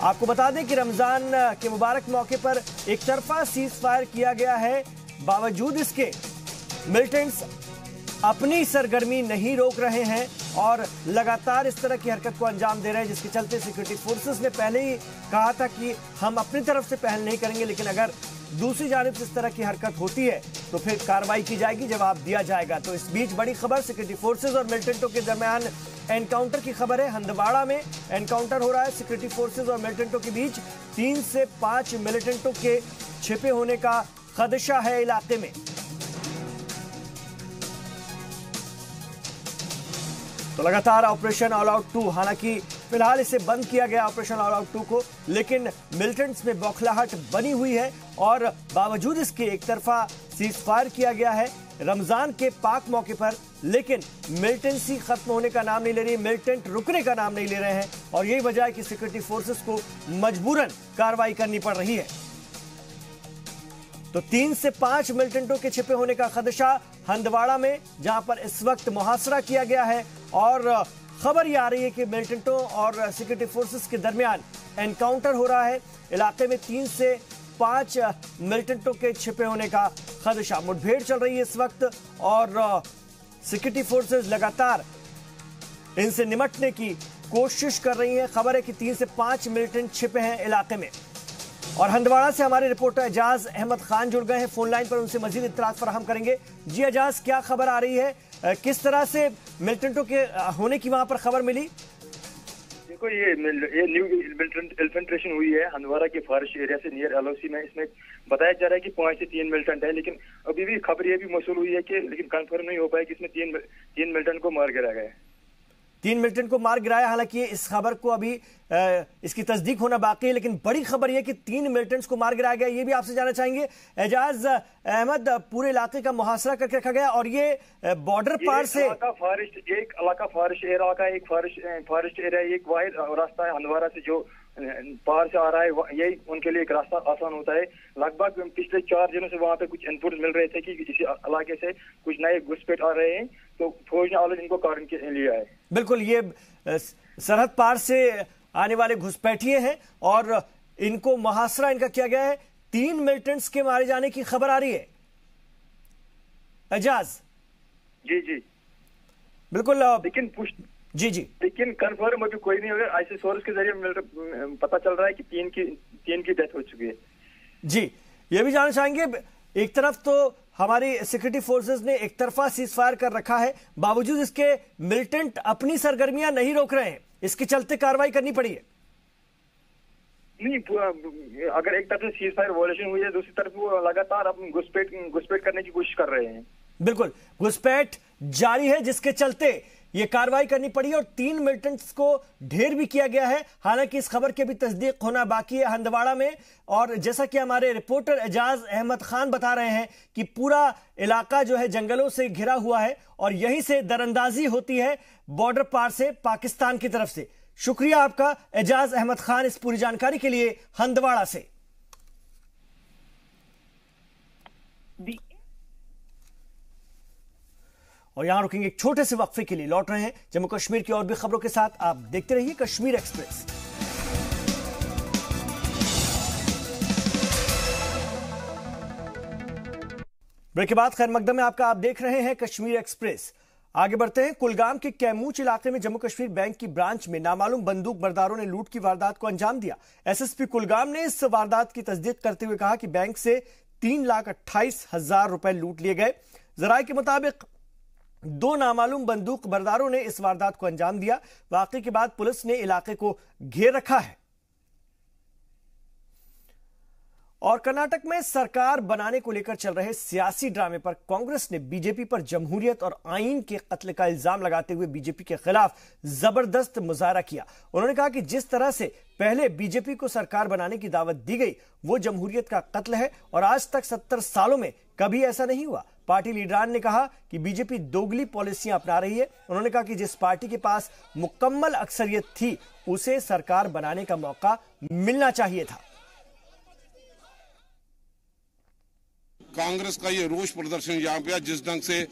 आपको बता दें कि रमजान के मुबारक मौके पर एक तरफा सीज फायर किया गया है। बावजूद इसके मिलिटेंट्स अपनी सरगर्मी नहीं रोक रहे हैं और लगातार इस तरह की हरकत को अंजाम दे रहे हैं, जिसके चलते सिक्योरिटी फोर्सेस ने पहले ही कहा था कि हम अपनी तरफ से पहल नहीं करेंगे, लेकिन अगर दूसरी जानिब से इस तरह की हरकत होती है तो फिर कार्रवाई की जाएगी, जवाब दिया जाएगा। तो इस बीच बड़ी खबर, सिक्योरिटी फोर्सेस और मिलिटेंटों के दरमियान एनकाउंटर की खबर है। हंदवाड़ा में एनकाउंटर हो रहा है सिक्योरिटी फोर्सेस और मिलिटेंटों के बीच। 3 से 5 मिलिटेंटों के छिपे होने का खदशा है इलाके में। तो लगातार ऑपरेशन ऑल आउट 2, हालांकि फिलहाल इसे बंद किया गया ऑपरेशन ऑल आउट 2 को, लेकिन मिलिटेंट्स में बौखलाहट बनी हुई है और बावजूद इसके एक तरफा सीज फायर किया गया है रमजान के पाक मौके पर, लेकिन मिलिटेंसी खत्म होने का नाम नहीं ले रही, मिलिटेंट रुकने का नाम नहीं ले रहे हैं और यही वजह है कि सिक्योरिटी फोर्सेस को मजबूरन कार्रवाई करनी पड़ रही है। तो 3 से 5 मिलिटेंटों के छिपे होने का खदशा हंदवाड़ा में, जहां पर इस वक्त मुहासरा किया गया है और खबर यह आ रही है कि मिलिटेंटों और सिक्योरिटी फोर्सेस के दरमियान एनकाउंटर हो रहा है। इलाके में 3 से 5 मिलिटेंटों के छिपे होने का खदशा, मुठभेड़ चल रही है इस वक्त और सिक्योरिटी फोर्सेस लगातार इनसे निपटने की कोशिश कर रही हैं। खबर है कि 3 से 5 मिलिटेंट छिपे हैं इलाके में। और हंदवाड़ा से हमारे रिपोर्टर एजाज अहमद खान जुड़ गए हैं फोन लाइन पर, उनसे मजीद इत्तलात फराहम करेंगे। जी एजाज, क्या खबर आ रही है, किस तरह से मिलिटेंटों के होने की वहां पर खबर मिली? देखो, ये न्यू इन्फिल्ट्रेशन हुई है हंदवाड़ा के फॉरेस्ट एरिया से नियर एलओसी में। इसमें बताया जा रहा है कि 5 से 3 मिलिटेंट है, लेकिन अभी भी खबर ये भी मौसूल हुई है कि लेकिन कंफर्म नहीं हो पाया कि इसमें 3 मिलिटेंट को मार गिराया गया है। 3 मिलिटेंट को मार गिराया, हालांकि इस खबर को अभी इसकी तस्दीक होना बाकी है, लेकिन बड़ी खबर यह कि 3 मिलिटेंट्स को मार गिराया गया। ये भी आपसे जानना चाहेंगे एजाज अहमद, पूरे इलाके का मुहासरा करके रखा गया और ये बॉर्डर पार से एक इलाका फॉरेस्ट एरिया, एक वाहिद रास्ता है हंदवाड़ा से जो पार से आ रहा है, यही उनके लिए एक रास्ता आसान होता है। लगभग पिछले 4 दिनों से वहाँ पे कुछ इनपुट मिल रहे थे कि इसी इलाके से कुछ नए घुसपैठ आ रहे हैं, तो फौज ने ऑलरेडी इनको कारण के लिया है। बिल्कुल, ये सरहद पार से आने वाले घुसपैठिए हैं और इनको मुहासरा इनका किया गया है। 3 मिलिटेंट्स के मारे जाने की खबर आ रही है एजाज। जी बिल्कुल, लेकिन जी लेकिन कंफर्म अभी कोई नहीं होगा। ऐसे सोर्स के जरिए पता चल रहा है कि 3 की डेथ हो चुकी है। जी, ये भी जानना चाहेंगे, एक तरफ तो हमारी सिक्योरिटी फोर्सेस ने एक तरफा सीज फायर कर रखा है, बावजूद इसके मिलिटेंट अपनी सरगर्मियां नहीं रोक रहे हैं, इसके चलते कार्रवाई करनी पड़ी है। नहीं, अगर एक तरफ से सीज फायर वायलेशन हुई है, दूसरी तरफ वो लगातार अपनी घुसपैठ करने की कोशिश कर रहे हैं। बिल्कुल, घुसपैठ जारी है, जिसके चलते ये कार्रवाई करनी पड़ी और 3 मिलिटेंट्स को ढेर भी किया गया है। हालांकि इस खबर के भी तस्दीक होना बाकी है हंदवाड़ा में, और जैसा कि हमारे रिपोर्टर एजाज अहमद खान बता रहे हैं कि पूरा इलाका जो है जंगलों से घिरा हुआ है और यहीं से दरअंदाजी होती है बॉर्डर पार से पाकिस्तान की तरफ से। शुक्रिया आपका एजाज अहमद खान इस पूरी जानकारी के लिए हंदवाड़ा से। और यहां रुकेंगे एक छोटे से वक्फे के लिए, लौट रहे हैं जम्मू कश्मीर की और भी खबरों के साथ। आप देखते रहिए कश्मीर एक्सप्रेस। ब्रेक के बाद खैर मकदम में आपका, आप देख रहे हैं कश्मीर एक्सप्रेस। आगे बढ़ते हैं। कुलगाम के कैमूच इलाके में जम्मू कश्मीर बैंक की ब्रांच में नामालूम बंदूक बरदारों ने लूट की वारदात को अंजाम दिया। एसएसपी कुलगाम ने इस वारदात की तस्दीक करते हुए कहा कि बैंक से 3,28,000 रुपए लूट लिए गए। जराये के मुताबिक 2 नामालूम बंदूक बरदारों ने इस वारदात को अंजाम दिया। वाकई के बाद पुलिस ने इलाके को घेर रखा है। और कर्नाटक में सरकार बनाने को लेकर चल रहे सियासी ड्रामे पर कांग्रेस ने बीजेपी पर जमहूरियत और आईन के कत्ल का इल्जाम लगाते हुए बीजेपी के खिलाफ जबरदस्त मुजाहरा किया। उन्होंने कहा कि जिस तरह से पहले बीजेपी को सरकार बनाने की दावत दी गई वो जमहूरियत का कत्ल है और आज तक 70 सालों में कभी ऐसा नहीं हुआ। पार्टी लीडरान ने कहा कि बीजेपी दोगली पॉलिसियां अपना रही है। उन्होंने कहा कि जिस पार्टी के पास मुकम्मल अक्सरियत थी उसे सरकार बनाने का मौका मिलना चाहिए था। कांग्रेस का ये रोष प्रदर्शन यहाँ पे है, जिस ढंग से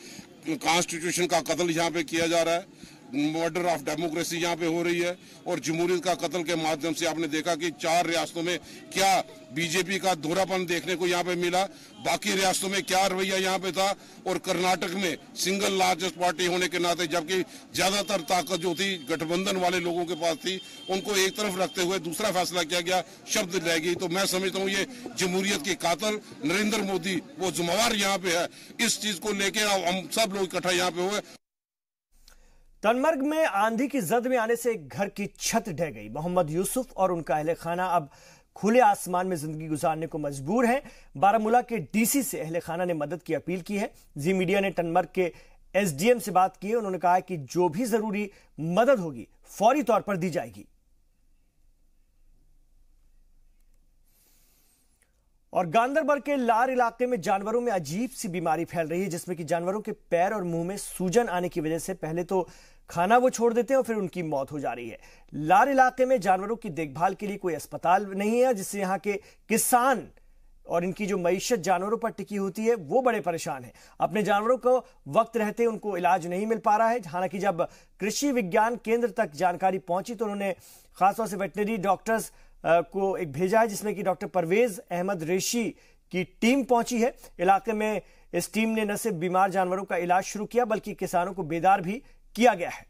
कॉन्स्टिट्यूशन का कत्ल यहाँ पे किया जा रहा है, मर्डर ऑफ डेमोक्रेसी यहाँ पे हो रही है और जमहूरियत का कत्ल के माध्यम से आपने देखा कि 4 रियासतों में क्या बीजेपी का दोहरापन देखने को यहाँ पे मिला, बाकी रियासतों में क्या रवैया यहाँ पे था। और कर्नाटक में सिंगल लार्जेस्ट पार्टी होने के नाते जबकि ज्यादातर ताकत जो थी गठबंधन वाले लोगों के पास थी, उनको एक तरफ रखते हुए दूसरा फैसला किया गया, शब्द रह गई। तो मैं समझता हूँ ये जमहूरियत के कातिल नरेंद्र मोदी वो जिम्मेवार यहाँ पे है। इस चीज को लेके हम सब लोग इकट्ठा यहाँ पे हुए। तनमर्ग में आंधी की जद में आने से एक घर की छत ढह गई। मोहम्मद यूसुफ और उनका अहले खाना अब खुले आसमान में जिंदगी गुजारने को मजबूर हैं। बारामूला के डीसी से अहले खाना ने मदद की अपील की है। जी मीडिया ने तनमर्ग के एसडीएम से बात की है। उन्होंने कहा कि जो भी जरूरी मदद होगी फौरी तौर पर दी जाएगी। और गांदरबल के लार इलाके में जानवरों में अजीब सी बीमारी फैल रही है, जिसमें कि जानवरों के पैर और मुंह में सूजन आने की वजह से पहले तो खाना वो छोड़ देते हैं और फिर उनकी मौत हो जा रही है। लार इलाके में जानवरों की देखभाल के लिए कोई अस्पताल नहीं है, जिससे यहाँ के किसान और इनकी जो मईशत जानवरों पर टिकी होती है वो बड़े परेशान हैं। अपने जानवरों को वक्त रहते उनको इलाज नहीं मिल पा रहा है। हालांकि जब कृषि विज्ञान केंद्र तक जानकारी पहुंची तो उन्होंने खासतौर से वेटनरी डॉक्टर्स को एक भेजा है, जिसमें कि डॉक्टर परवेज अहमद रेशी की टीम पहुंची है इलाके में। इस टीम ने न सिर्फ बीमार जानवरों का इलाज शुरू किया बल्कि किसानों को बेदार भी किया गया है।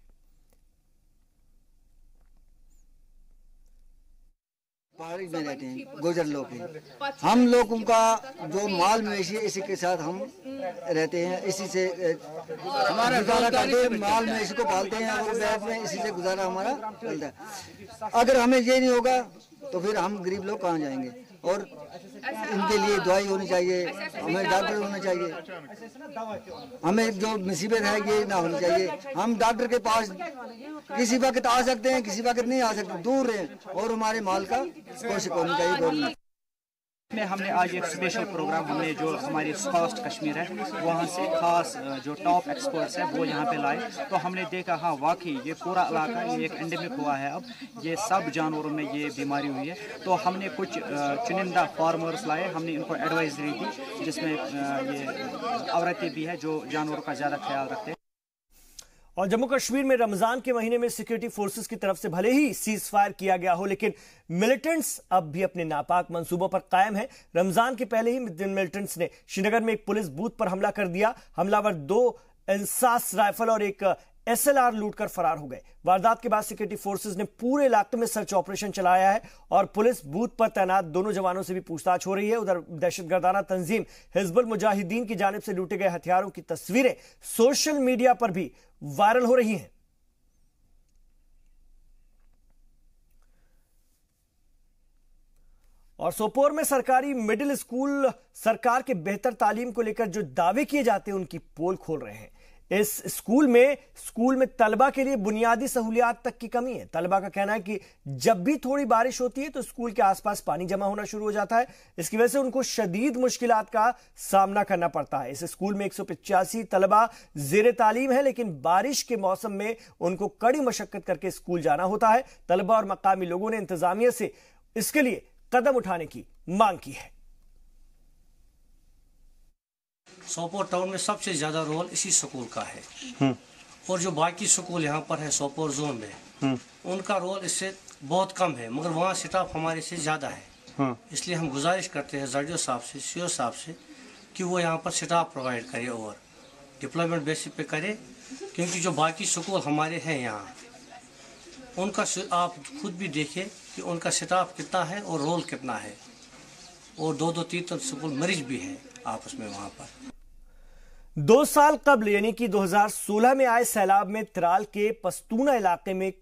पहाड़ी में रहते हैं गुर्जर लोग हैं। हम लोगों का जो माल मवेशी है इसी के साथ हम रहते हैं, इसी से हमारा गुजारा करते हैं, माल मवेशी को पालते हैं और बैठ में इसी से गुजारा हमारा चलता है। अगर हमें ये नहीं होगा तो फिर हम गरीब लोग कहाँ जाएंगे। और इनके लिए दवाई होनी चाहिए, हमें डॉक्टर होना चाहिए, हमें जो मुसीबत है ये ना होनी चाहिए। हम डॉक्टर के पास किसी वक्त आ सकते हैं, किसी वक्त नहीं आ सकते, दूर हैं और हमारे माल का कोशिश होनी चाहिए गवर्नमेंट में। हमने आज एक स्पेशल प्रोग्राम, हमने जो हमारी फास्ट कश्मीर है वहाँ से खास जो टॉप एक्सपर्ट्स है वो यहाँ पे लाए, तो हमने देखा हाँ वाकई ये पूरा इलाका ये एक एंडेमिक हुआ है। अब ये सब जानवरों में ये बीमारी हुई है, तो हमने कुछ चुनिंदा फार्मर्स लाए, हमने इनको एडवाइजरी दी जिसमें ये औरतें भी है जो जानवरों का ज़्यादा ख्याल रखते हैं। और जम्मू कश्मीर में रमजान के महीने में सिक्योरिटी फोर्सेस की तरफ से भले ही सीज फायर किया गया हो, लेकिन मिलिटेंट्स अब भी अपने नापाक मंसूबों पर कायम है। रमजान के पहले ही दिन मिलिटेंट्स ने श्रीनगर में एक पुलिस बूथ पर हमला कर दिया। हमलावर 2 इंसास राइफल और एक SLR लूटकर फरार हो गए। वारदात के बाद सिक्योरिटी फोर्सेस ने पूरे इलाके में सर्च ऑपरेशन चलाया है और पुलिस बूथ पर तैनात दोनों जवानों से भी पूछताछ हो रही है। उधर दहशतगर्दाना तंजीम हिजबुल मुजाहिदीन की जानिब से लूटे गए हथियारों की तस्वीरें सोशल मीडिया पर भी वायरल हो रही हैं। और सोपोर में सरकारी मिडिल स्कूल सरकार के बेहतर तालीम को लेकर जो दावे किए जाते हैं उनकी पोल खोल रहे हैं। इस स्कूल में तलबा के लिए बुनियादी सहूलियात तक की कमी है। तलबा का कहना है कि जब भी थोड़ी बारिश होती है तो स्कूल के आसपास पानी जमा होना शुरू हो जाता है। इसकी वजह से उनको शदीद मुश्किलात का सामना करना पड़ता है। इस स्कूल में 185 तलबा जेर तालीम है, लेकिन बारिश के मौसम में उनको कड़ी मशक्कत करके स्कूल जाना होता है। तलबा और मकामी लोगों ने इंतजामिया से इसके लिए कदम उठाने की मांग की है। सोपोर टाउन में सबसे ज़्यादा रोल इसी स्कूल का है और जो बाकी स्कूल यहाँ पर है सोपोर जोन में उनका रोल इससे बहुत कम है, मगर वहाँ स्टाफ हमारे से ज़्यादा है। इसलिए हम गुजारिश करते हैं जर्डियो साहब से, सीओ साहब से कि वो यहाँ पर स्टाफ प्रोवाइड करे और डिप्लॉयमेंट बेसिस पे करे, क्योंकि जो बाकी स्कूल हमारे हैं यहाँ उनका आप खुद भी देखें कि उनका स्टाफ कितना है और रोल कितना है, और 2-3 स्कूल मरीज भी है आपस में वहाँ पर। 2 साल कबल यानी कि 2016 में आए सैलाब में त्राल के पस्तूना इलाके में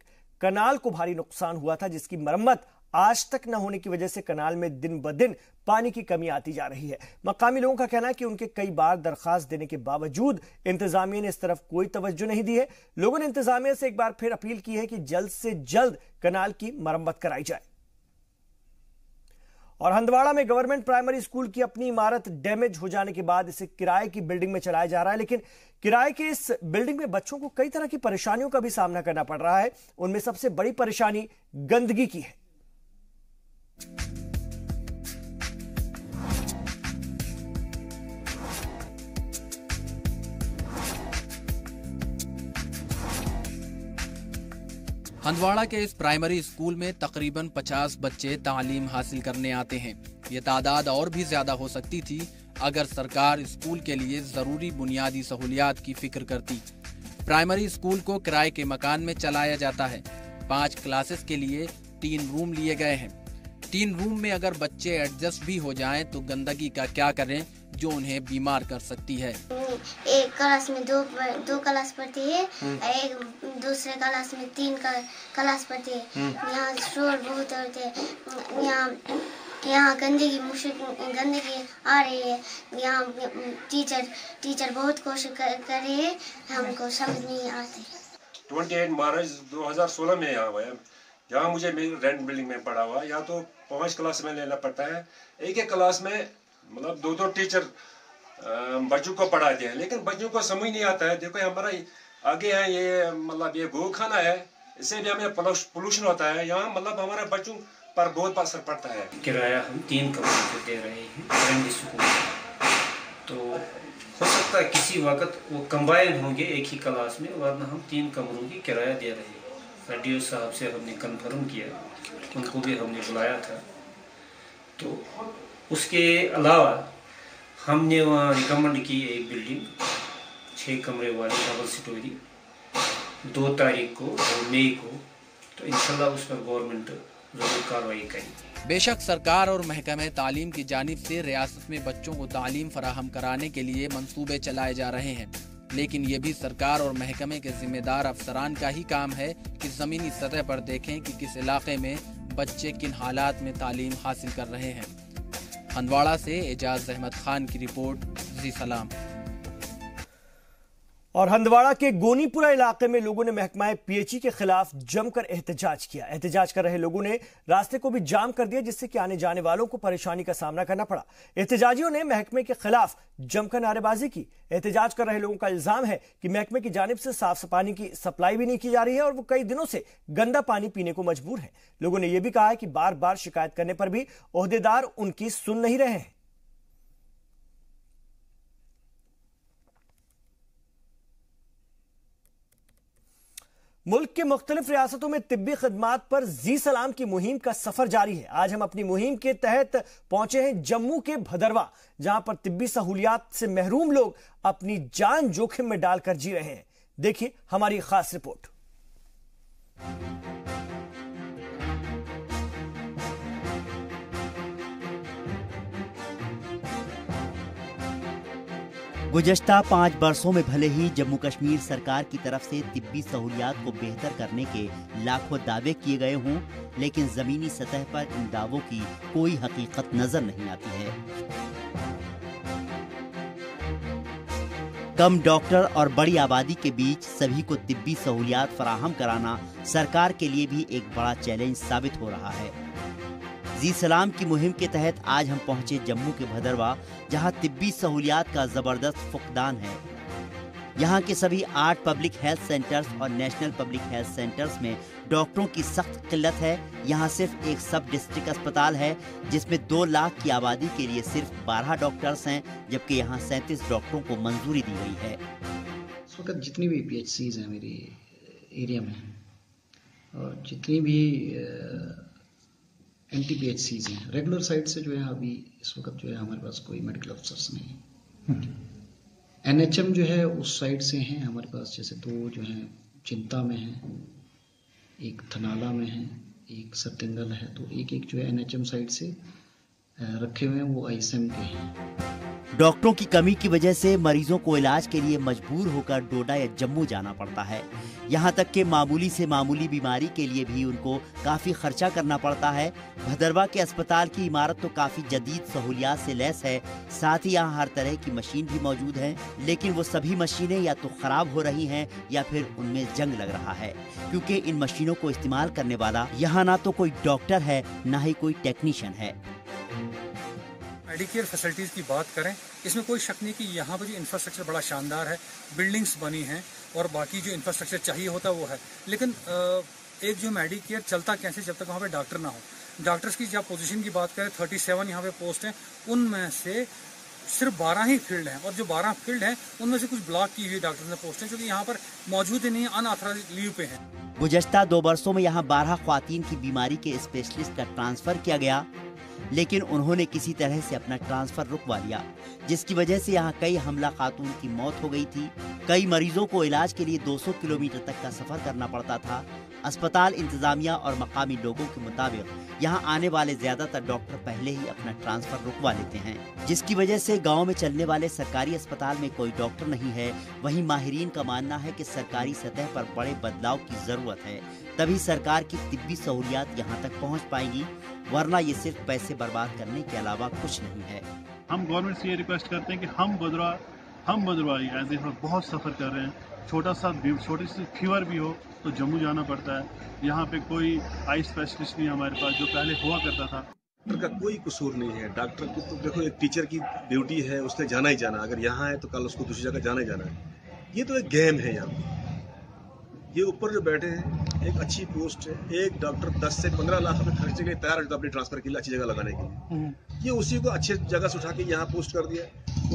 कनाल को भारी नुकसान हुआ था, जिसकी मरम्मत आज तक न होने की वजह से कनाल में दिन ब दिन पानी की कमी आती जा रही है। मकामी लोगों का कहना है कि उनके कई बार दरखास्त देने के बावजूद इंतजामिया ने इस तरफ कोई तवज्जो नहीं दी है। लोगों ने इंतजामिया से एक बार फिर अपील की है कि जल्द से जल्द कनाल की मरम्मत कराई जाए। और हंदवाड़ा में गवर्नमेंट प्राइमरी स्कूल की अपनी इमारत डैमेज हो जाने के बाद इसे किराए की बिल्डिंग में चलाया जा रहा है, लेकिन किराए की इस बिल्डिंग में बच्चों को कई तरह की परेशानियों का भी सामना करना पड़ रहा है। उनमें सबसे बड़ी परेशानी गंदगी की है। हंदवाड़ा के इस प्राइमरी स्कूल में तकरीबन 50 बच्चे तालीम हासिल करने आते हैं। ये तादाद और भी ज्यादा हो सकती थी अगर सरकार स्कूल के लिए जरूरी बुनियादी सहूलियात की फिक्र करती। प्राइमरी स्कूल को किराए के मकान में चलाया जाता है। 5 क्लासेस के लिए 3 रूम लिए गए हैं। 3 रूम में अगर बच्चे एडजस्ट भी हो जाएं तो गंदगी का क्या करें जो उन्हें बीमार कर सकती है। एक क्लास में दो क्लास पढ़ती है, एक दूसरे क्लास में 3 क्लास पढ़ती है। यहाँ शोर बहुत होते हैं, यहाँ यहाँ गंदगी आ रही है। यहाँ टीचर बहुत कोशिश कर रहे हैं, हमको समझ नहीं आती। 28 मार्च 2016 में यहाँ हुआ। यहाँ मुझे रेंट बिल्डिंग में पढ़ा हुआ। यहाँ तो 5 क्लास में लेना पड़ता है। एक क्लास में मतलब 2 टीचर बच्चों को पढ़ाते हैं, लेकिन बच्चों को समझ नहीं आता है। देखो हमारा आगे है ये मतलब ये गो खाना है, इससे भी हमें पोल्यूशन होता है। यहाँ मतलब हमारे बच्चों पर बहुत असर पड़ता है। किराया हम 3 कमरों को दे रहे हैं प्राइमरी स्कूल में, तो हो सकता है किसी वक्त वो कंबाइन होंगे एक ही क्लास में, वरना हम 3 कमरों की किराया दे रहे हैं। RDO साहब से हमने कंफर्म किया, उनको भी हमने बुलाया था। तो उसके अलावा हमने वहाँ रिकमेंड की एक बिल्डिंग 6 कमरे वाली डबल स्टोरी 2 तारीख को और मई को, तो इंशाल्लाह उस पर गवर्नमेंट जरूर कार्रवाई करेगी। बेशक सरकार और महकमे तालीम की जानिब से रियासत में बच्चों को तालीम फराहम कराने के लिए मंसूबे चलाए जा रहे हैं, लेकिन ये भी सरकार और महकमे के जिम्मेदार अफसरान का ही काम है कि ज़मीनी सतह पर देखें कि किस इलाके में बच्चे किन हालात में तालीम हासिल कर रहे हैं। हंदवाड़ा से एजाज अहमद खान की रिपोर्ट, जी सलाम। और हंदवाड़ा के गोनीपुरा इलाके में लोगों ने महकमा PHE के खिलाफ जमकर एहतजाज किया। एहतजाज कर रहे लोगों ने रास्ते को भी जाम कर दिया, जिससे कि आने जाने वालों को परेशानी का सामना करना पड़ा। एहतजाजियों ने महकमे के खिलाफ जमकर नारेबाजी की। एहतजाज कर रहे लोगों का इल्जाम है कि महकमे की जानिब से साफ पानी की सप्लाई भी नहीं की जा रही है और वो कई दिनों से गंदा पानी पीने को मजबूर है। लोगों ने यह भी कहा है कि बार बार शिकायत करने पर भी ओहदेदार उनकी सुन नहीं रहे हैं। मुल्क के मुख्तलिफ रियासतों में तिब्बी खिदमात पर जी सलाम की मुहिम का सफर जारी है। आज हम अपनी मुहिम के तहत पहुंचे हैं जम्मू के भदरवा, जहां पर तिब्बी सहूलियात से महरूम लोग अपनी जान जोखिम में डालकर जी रहे हैं। देखिए हमारी खास रिपोर्ट। गुज़श्ता 5 वर्षों में भले ही जम्मू कश्मीर सरकार की तरफ से तिब्बी सहूलियात को बेहतर करने के लाखों दावे किए गए हों, लेकिन जमीनी सतह पर इन दावों की कोई हकीकत नजर नहीं आती है। कम डॉक्टर और बड़ी आबादी के बीच सभी को तिब्बी सहूलियात फराहम कराना सरकार के लिए भी एक बड़ा चैलेंज साबित हो रहा है। जी सलाम की मुहिम के तहत आज हम पहुंचे जम्मू के भदरवा, जहां तिब्बी सहूलियात का जबरदस्त फुकदान है। यहां के सभी 8 पब्लिक हेल्थ सेंटर्स और नेशनल पब्लिक हेल्थ सेंटर्स में डॉक्टरों की सख्त किल्लत है। यहां सिर्फ एक सब डिस्ट्रिक्ट अस्पताल है, जिसमें 2 लाख की आबादी के लिए सिर्फ 12 डॉक्टर्स हैं, जबकि यहां 37 डॉक्टरों को मंजूरी दी गई है। इस वक्त जितनी भी PHCs हैं मेरी एरिया में, और जितनी भी NT-PHCs हैं, रेगुलर साइड से जो है अभी इस वक्त जो है हमारे पास कोई मेडिकल अफसर्स नहीं है। NHM जो है उस साइड से हैं हमारे पास, जैसे 2 जो हैं चिंता में हैं, एक थनाला में है, एक सतिंगल है, तो एक जो है NHM साइड से रखे हुए हैं, वो ISM के हैं। डॉक्टरों की कमी की वजह से मरीजों को इलाज के लिए मजबूर होकर डोडा या जम्मू जाना पड़ता है। यहाँ तक कि मामूली से मामूली बीमारी के लिए भी उनको काफ़ी खर्चा करना पड़ता है। भदरवा के अस्पताल की इमारत तो काफ़ी जदीद सहूलियात से लैस है, साथ ही यहाँ हर तरह की मशीन भी मौजूद है, लेकिन वो सभी मशीनें या तो ख़राब हो रही हैं या फिर उनमें जंग लग रहा है, क्योंकि इन मशीनों को इस्तेमाल करने वाला यहाँ ना तो कोई डॉक्टर है, ना ही कोई टेक्नीशियन है। मेडिकेयर फैसिलिटीज़ की बात करें, इसमें कोई शक नहीं कि यहाँ पर जो इंफ्रास्ट्रक्चर बड़ा शानदार है, बिल्डिंग्स बनी हैं और बाकी जो इंफ्रास्ट्रक्चर चाहिए होता है वो है, लेकिन एक जो मेडिकेयर चलता कैसे जब तक वहाँ पे डॉक्टर ना हो। डॉक्टर्स की जब पोजीशन की बात करें 37 यहाँ पे पोस्ट हैं, उनमें से सिर्फ 12 ही फील्ड हैं, और जो 12 फील्ड हैं उनमें से कुछ ब्लॉक की हुई डॉक्टर्स ने पोस्ट हैं जो कि यहाँ पर मौजूद ही नहीं, अनऑथराइज्ड लीव पे हैं। गुज़श्ता 2 वर्षों में यहाँ 12 ख्वातीन की बीमारी के स्पेशलिस्ट का ट्रांसफर किया गया, लेकिन उन्होंने किसी तरह से अपना ट्रांसफर रुकवा लिया, जिसकी वजह से यहाँ कई हमला खातून की मौत हो गई थी। कई मरीजों को इलाज के लिए 200 किलोमीटर तक का सफर करना पड़ता था। अस्पताल इंतजामिया और मकामी लोगों के मुताबिक यहाँ आने वाले ज्यादातर डॉक्टर पहले ही अपना ट्रांसफर रुकवा लेते हैं, जिसकी वजह से गाँव में चलने वाले सरकारी अस्पताल में कोई डॉक्टर नहीं है। वहीं माहिरीन का मानना है कि सरकारी सतह पर बड़े बदलाव की जरूरत है, तभी सरकार की तिब्बी सहूलियात यहाँ तक पहुँच पाएगी वरना ये सिर्फ पैसे बर्बाद करने के अलावा कुछ नहीं है। हम गवर्नमेंट से ये रिक्वेस्ट करते हैं कि हम बदरवाही एज ए बहुत सफ़र कर रहे हैं। छोटी सी फीवर भी हो तो जम्मू जाना पड़ता है। यहाँ पे कोई आई स्पेशलिस्ट नहीं हमारे पास, जो पहले हुआ करता था। डॉक्टर का कोई कसूर नहीं है। डॉक्टर को तो देखो, एक टीचर की ड्यूटी है, उसने जाना ही जाना। अगर यहाँ है तो कल उसको दूसरी जगह जाना ही जाना है। ये तो एक गेम है। यहाँ ये ऊपर जो बैठे हैं, एक अच्छी पोस्ट है। एक डॉक्टर 10 से 15 लाख रुपए खर्चे के लिए तैयार है अपने ट्रांसफर के लिए, अच्छी जगह लगाने के लिए। ये उसी को अच्छी जगह से उठा के यहाँ पोस्ट कर दिया,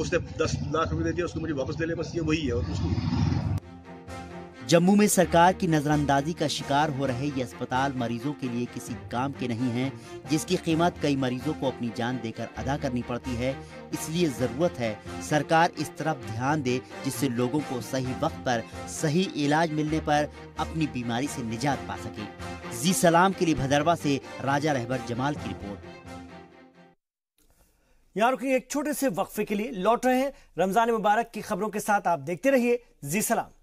उसने 10 लाख रुपए दे दिया, उसको मुझे वापस दे ले, बस ये वही है और कुछ नहीं। जम्मू में सरकार की नजरअंदाजी का शिकार हो रहे ये अस्पताल मरीजों के लिए किसी काम के नहीं हैं, जिसकी कीमत कई मरीजों को अपनी जान देकर अदा करनी पड़ती है। इसलिए जरूरत है सरकार इस तरफ ध्यान दे, जिससे लोगों को सही वक्त पर सही इलाज मिलने पर अपनी बीमारी से निजात पा सके। जी सलाम के लिए भदरवा से राजा रहबर जमाल की रिपोर्ट। यहाँ रुकिए एक छोटे से वक्फे के लिए, लौट रहे हैं रमजान मुबारक की खबरों के साथ। आप देखते रहिए जी सलाम।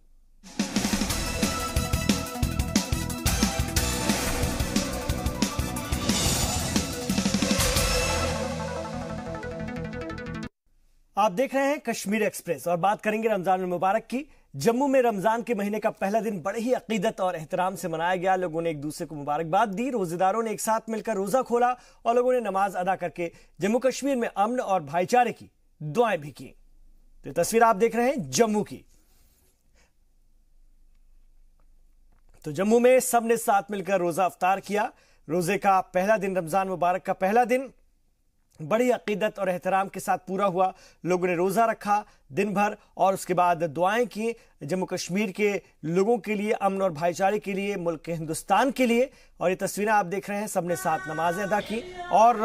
आप देख रहे हैं कश्मीर एक्सप्रेस और बात करेंगे रमजान मुबारक की। जम्मू में रमजान के महीने का पहला दिन बड़े ही अकीदत और एहतराम से मनाया गया। लोगों ने एक दूसरे को मुबारकबाद दी, रोजेदारों ने एक साथ मिलकर रोजा खोला और लोगों ने नमाज अदा करके जम्मू कश्मीर में अमन और भाईचारे की दुआएं भी की। तो तस्वीर आप देख रहे हैं जम्मू की। तो जम्मू में सबने साथ मिलकर रोजा अफ्तार किया। रोजे का पहला दिन, रमजान मुबारक का पहला दिन बड़ी अकीदत और एहतराम के साथ पूरा हुआ। लोगों ने रोजा रखा दिन भर और उसके बाद दुआएं की जम्मू कश्मीर के लोगों के लिए, अमन और भाईचारे के लिए, मुल्क के हिंदुस्तान के लिए। और ये तस्वीरें आप देख रहे हैं, सबने साथ नमाजें अदा की और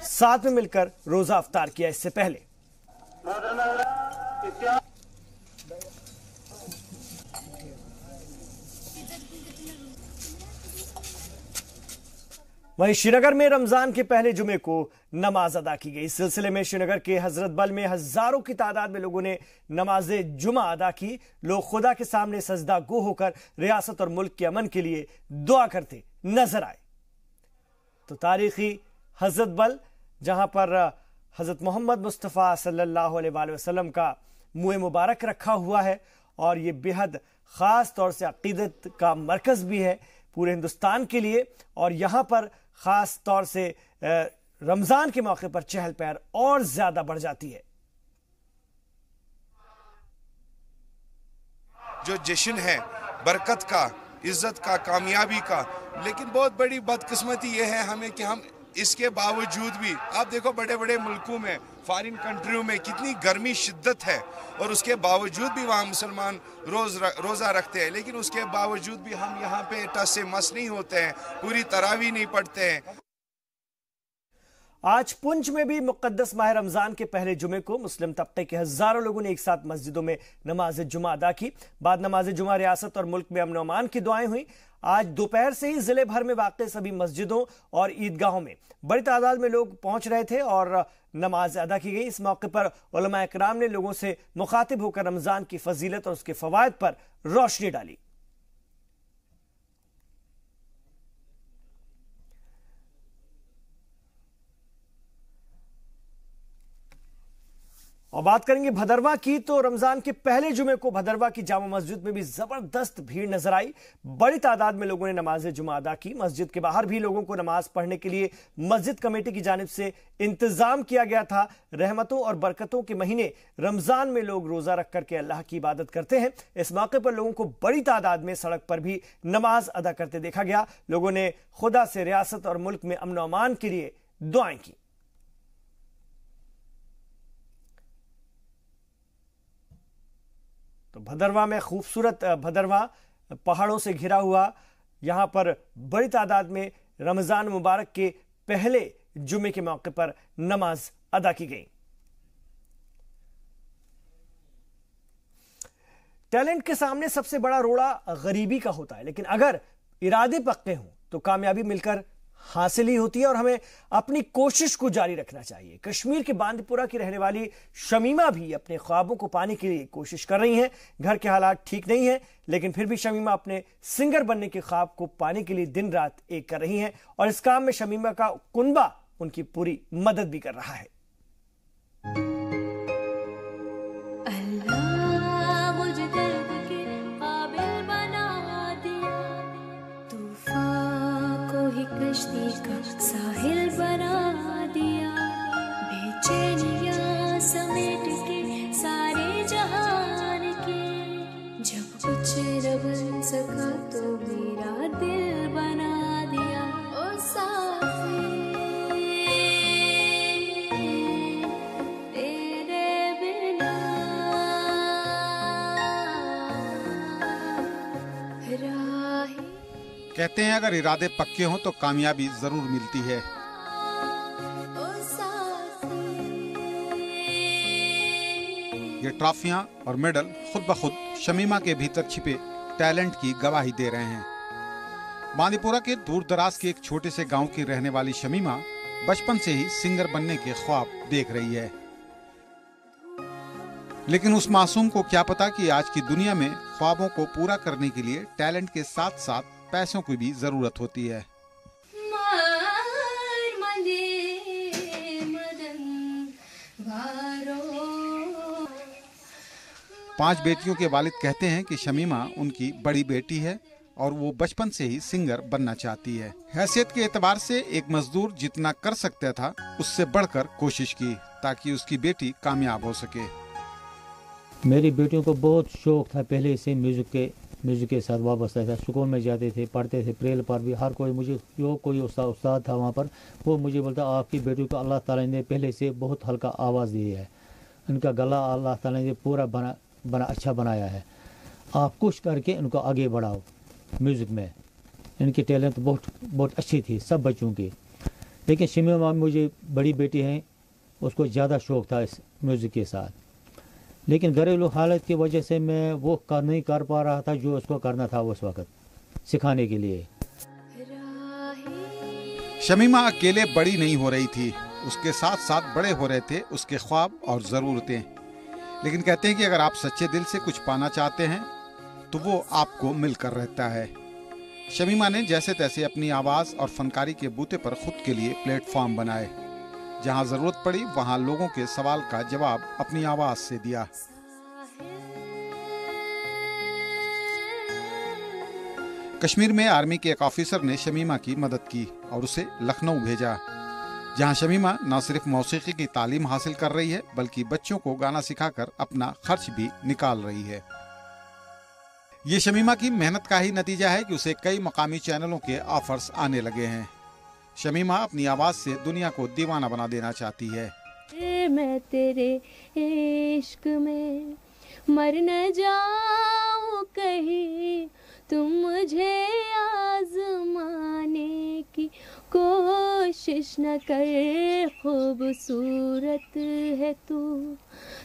साथ में मिलकर रोजा अफ्तार किया। इससे पहले वहीं श्रीनगर में रमजान के पहले जुमे को नमाज अदा की गई। इस सिलसिले में श्रीनगर के हजरत बल में हजारों की तादाद में लोगों ने नमाज जुमा अदा की। लोग खुदा के सामने सजदा गो होकर रियासत और मुल्क के अमन के लिए दुआ करते नजर आए। तो तारीखी हजरत बल, जहां पर हजरत मोहम्मद मुस्तफ़ा सल्लल्लाहु अलैहि वसल्लम का मुँह मुबारक रखा हुआ है और ये बेहद खास तौर से अकीदत का मरकज भी है पूरे हिंदुस्तान के लिए। और यहां पर खास तौर से रमजान के मौके पर चहल पहल और ज्यादा बढ़ जाती है। जो जश्न है बरकत का, इज्जत का, कामयाबी का, लेकिन बहुत बड़ी बदकिस्मती ये है हमें कि हम इसके बावजूद भी, आप देखो बड़े बड़े मुल्कों में, फॉरेन कंट्रियों में कितनी गर्मी शिद्दत है और उसके बावजूद भी वहाँ मुसलमान रोज़ा रखते हैं, लेकिन उसके बावजूद भी हम यहाँ पे टस से मस नहीं होते हैं, पूरी तरावी नहीं पढ़ते हैं। आज पुंछ में भी मुकद्दस माह रमजान के पहले जुमे को मुस्लिम तबके के हजारों लोगों ने एक साथ मस्जिदों में नमाज जुमा अदा की। बाद नमाज जुमा रियासत और मुल्क में अमन और अमान की दुआएं हुई। आज दोपहर से ही जिले भर में वाक़ सभी मस्जिदों और ईदगाहों में बड़ी तादाद में लोग पहुंच रहे थे और नमाज अदा की गई। इस मौके पर उलमा इकराम ने लोगों से मुखातिब होकर रमजान की फजीलत और उसके फवायद पर रोशनी डाली। और बात करेंगे भदरवा की। तो रमजान के पहले जुमे को भदरवा की जामा मस्जिद में भी जबरदस्त भीड़ नजर आई। बड़ी तादाद में लोगों ने नमाज जुमा अदा की। मस्जिद के बाहर भी लोगों को नमाज पढ़ने के लिए मस्जिद कमेटी की जानिब से इंतजाम किया गया था। रहमतों और बरकतों के महीने रमजान में लोग रोजा रख करके अल्लाह की इबादत करते हैं। इस मौके पर लोगों को बड़ी तादाद में सड़क पर भी नमाज अदा करते देखा गया। लोगों ने खुदा से रियासत और मुल्क में अमन और अमान के लिए दुआएं की। तो भदरवा में खूबसूरत भदरवा पहाड़ों से घिरा हुआ, यहां पर बड़ी तादाद में रमजान मुबारक के पहले जुमे के मौके पर नमाज अदा की गई। टैलेंट के सामने सबसे बड़ा रोड़ा गरीबी का होता है, लेकिन अगर इरादे पक्के हों तो कामयाबी मिलकर हासिल ही होती है और हमें अपनी कोशिश को जारी रखना चाहिए। कश्मीर के बांदीपुरा की रहने वाली शमीमा भी अपने ख्वाबों को पाने के लिए कोशिश कर रही हैं। घर के हालात ठीक नहीं है, लेकिन फिर भी शमीमा अपने सिंगर बनने के ख्वाब को पाने के लिए दिन रात एक कर रही हैं और इस काम में शमीमा का कुनबा उनकी पूरी मदद भी कर रहा है। कश्ती का साहिल बना दिया, बेचैनियां समेट के सारे जहान के, जब कुछ न बन सका तो मेरा दिल बना दिया। ओ साथी तेरे बिना राही। कहते हैं अगर इरादे पक्के हों तो कामयाबी जरूर मिलती है। ये ट्रॉफियां और मेडल खुद ब खुद शमीमा के भीतर छिपे टैलेंट की गवाही दे रहे हैं। बांदीपुरा के दूर दराज के एक छोटे से गांव की रहने वाली शमीमा बचपन से ही सिंगर बनने के ख्वाब देख रही है, लेकिन उस मासूम को क्या पता कि आज की दुनिया में ख्वाबों को पूरा करने के लिए टैलेंट के साथ साथ पैसों की भी जरूरत होती है। पांच बेटियों के वालिद कहते हैं कि शमीमा उनकी बड़ी बेटी है और वो बचपन से ही सिंगर बनना चाहती है। हैसियत के एतबार से एक मजदूर जितना कर सकता था उससे बढ़कर कोशिश की ताकि उसकी बेटी कामयाब हो सके। मेरी बेटियों को बहुत शौक था पहले से म्यूजिक के साथ वाबस्ता था। स्कूल में जाते थे, पढ़ते थे, प्रेल पर भी हर कोई मुझे जो कोई उस्ताद था वहाँ पर वो मुझे बोलता आपकी बेटी को अल्लाह ताला ने पहले से बहुत हल्का आवाज़ दी है, इनका गला अल्लाह ताला ने पूरा बना अच्छा बनाया है, आप कुछ करके इनको आगे बढ़ाओ म्यूज़िक में। इनकी टैलेंट बहुत अच्छी थी सब बच्चों की, लेकिन शमीमा मुझे बड़ी बेटी है उसको ज़्यादा शौक़ था इस म्यूज़िक के साथ, लेकिन घरेलू हालत की वजह से मैं वो नहीं कर पा रहा था जो उसको करना था उस वक्त सिखाने के लिए। शमीमा अकेले बड़ी नहीं हो रही थी, उसके साथ साथ बड़े हो रहे थे उसके ख्वाब और ज़रूरतें। लेकिन कहते हैं कि अगर आप सच्चे दिल से कुछ पाना चाहते हैं तो वो आपको मिलकर रहता है। शमीमा ने जैसे तैसे अपनी आवाज़ और फनकारी के बूते पर खुद के लिए प्लेटफॉर्म बनाए। जहां जरूरत पड़ी वहां लोगों के सवाल का जवाब अपनी आवाज से दिया। कश्मीर में आर्मी के एक ऑफिसर ने शमीमा की मदद की और उसे लखनऊ भेजा, जहां शमीमा न सिर्फ मौसीकी की तालीम हासिल कर रही है बल्कि बच्चों को गाना सिखाकर अपना खर्च भी निकाल रही है। ये शमीमा की मेहनत का ही नतीजा है कि उसे कई मकामी चैनलों के ऑफर्स आने लगे हैं। शमीमा अपनी आवाज से दुनिया को दीवाना बना देना चाहती है। मैं तेरे इश्क में मर न जाऊं कहीं, तुम मुझे आजमाने की कोशिश न कर, खूबसूरत है तू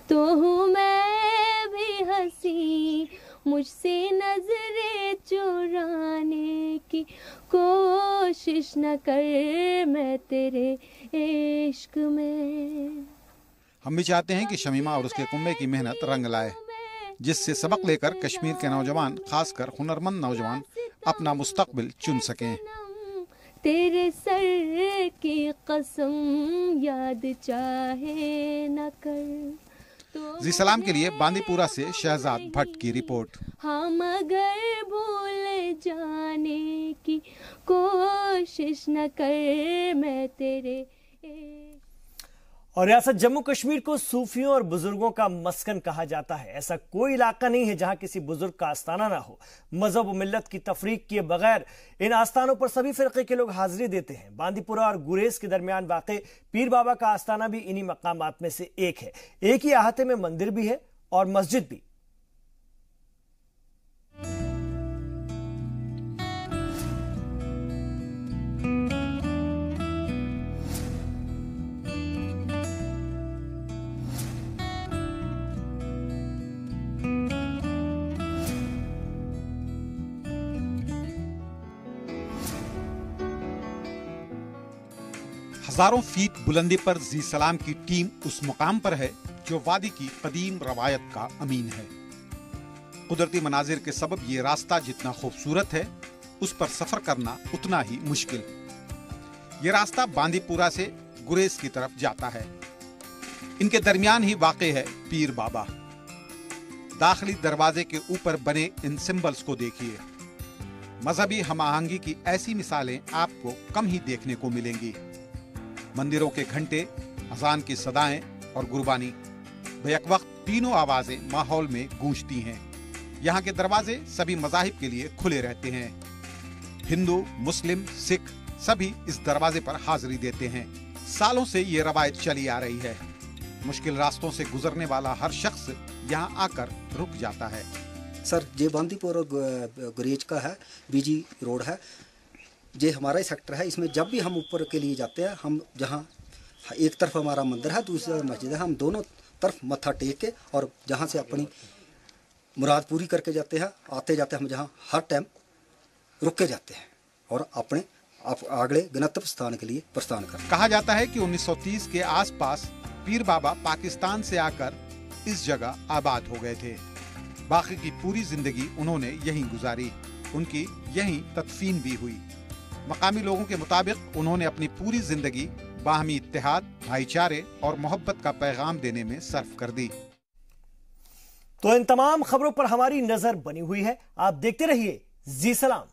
तो हूँ मैं भी हंसी, मुझसे नजरें चुराने की कोशिश न कर, मैं तेरे इश्क में। हम भी चाहते हैं कि शमीमा और उसके कुंबे की मेहनत रंग लाए, जिससे सबक लेकर कश्मीर के नौजवान, खासकर हुनरमंद नौजवान, अपना मुस्तकबिल चुन सकें। तेरे सर की कसम याद चाहे न कर। जी सलाम के लिए बांदीपुरा से शहजाद भट्ट की रिपोर्ट। हम अगर भूल जाने की कोशिश न कर, मैं तेरे। और रियासत जम्मू कश्मीर को सूफियों और बुजुर्गों का मस्कन कहा जाता है। ऐसा कोई इलाका नहीं है जहां किसी बुजुर्ग का आस्थाना ना हो। मजहब और मिल्लत की तफरीक किए बगैर इन आस्थानों पर सभी फिरके के लोग हाजिरी देते हैं। बांदीपुरा और गुरेज के दरमियान वाक़े पीर बाबा का आस्थाना भी इन्हीं मकामात में से एक है। एक ही अहाते में मंदिर भी है और मस्जिद भी। हजारों फीट बुलंदी पर जी सलाम की टीम उस मुकाम पर है जो वादी की कदीम रवायत का अमीन है। कुदरती मनाजिर के सबब ये रास्ता जितना खूबसूरत है, उस पर सफर करना उतना ही मुश्किल। ये रास्ता बांदीपुरा से गुरेज की तरफ जाता है। इनके दरमियान ही वाक़े है पीर बाबा। दाखिली दरवाजे के ऊपर बने इन सिंबल्स को देखिए। मजहबी हमाहंगी की ऐसी मिसालें आपको कम ही देखने को मिलेंगी। मंदिरों के घंटे, अजान की सदाएं और गुरबानी, बेक वक्त तीनों आवाजें माहौल में गूंजती हैं। यहाँ के दरवाजे सभी मजाहिब के लिए खुले रहते हैं। हिंदू, मुस्लिम, सिख सभी इस दरवाजे पर हाजिरी देते हैं। सालों से ये रवायत चली आ रही है। मुश्किल रास्तों से गुजरने वाला हर शख्स यहाँ आकर रुक जाता है। सर ये बांदीपुर और गुरेज का है, बीजी रोड है, ये हमारा ही सेक्टर है। इसमें जब भी हम ऊपर के लिए जाते हैं, हम जहाँ एक तरफ हमारा मंदिर है, दूसरी तरफ मस्जिद है, हम दोनों तरफ मत्था टेक के और जहाँ से अपनी मुराद पूरी करके जाते हैं, आते जाते हम जहाँ हर टाइम रुक के जाते हैं और अपने अगले गंतव्य स्थान के लिए प्रस्थान करते हैं। कहा जाता है कि 1930 के आसपास पीर बाबा पाकिस्तान से आकर इस जगह आबाद हो गए थे। बाकी की पूरी जिंदगी उन्होंने यहीं गुजारी। उनकी यहीं तदफीन भी हुई। मकामी लोगों के मुताबिक उन्होंने अपनी पूरी जिंदगी बाहमी इत्तेहाद, भाईचारे और मोहब्बत का पैगाम देने में सर्फ कर दी। तो इन तमाम खबरों पर हमारी नजर बनी हुई है। आप देखते रहिए जी सलाम।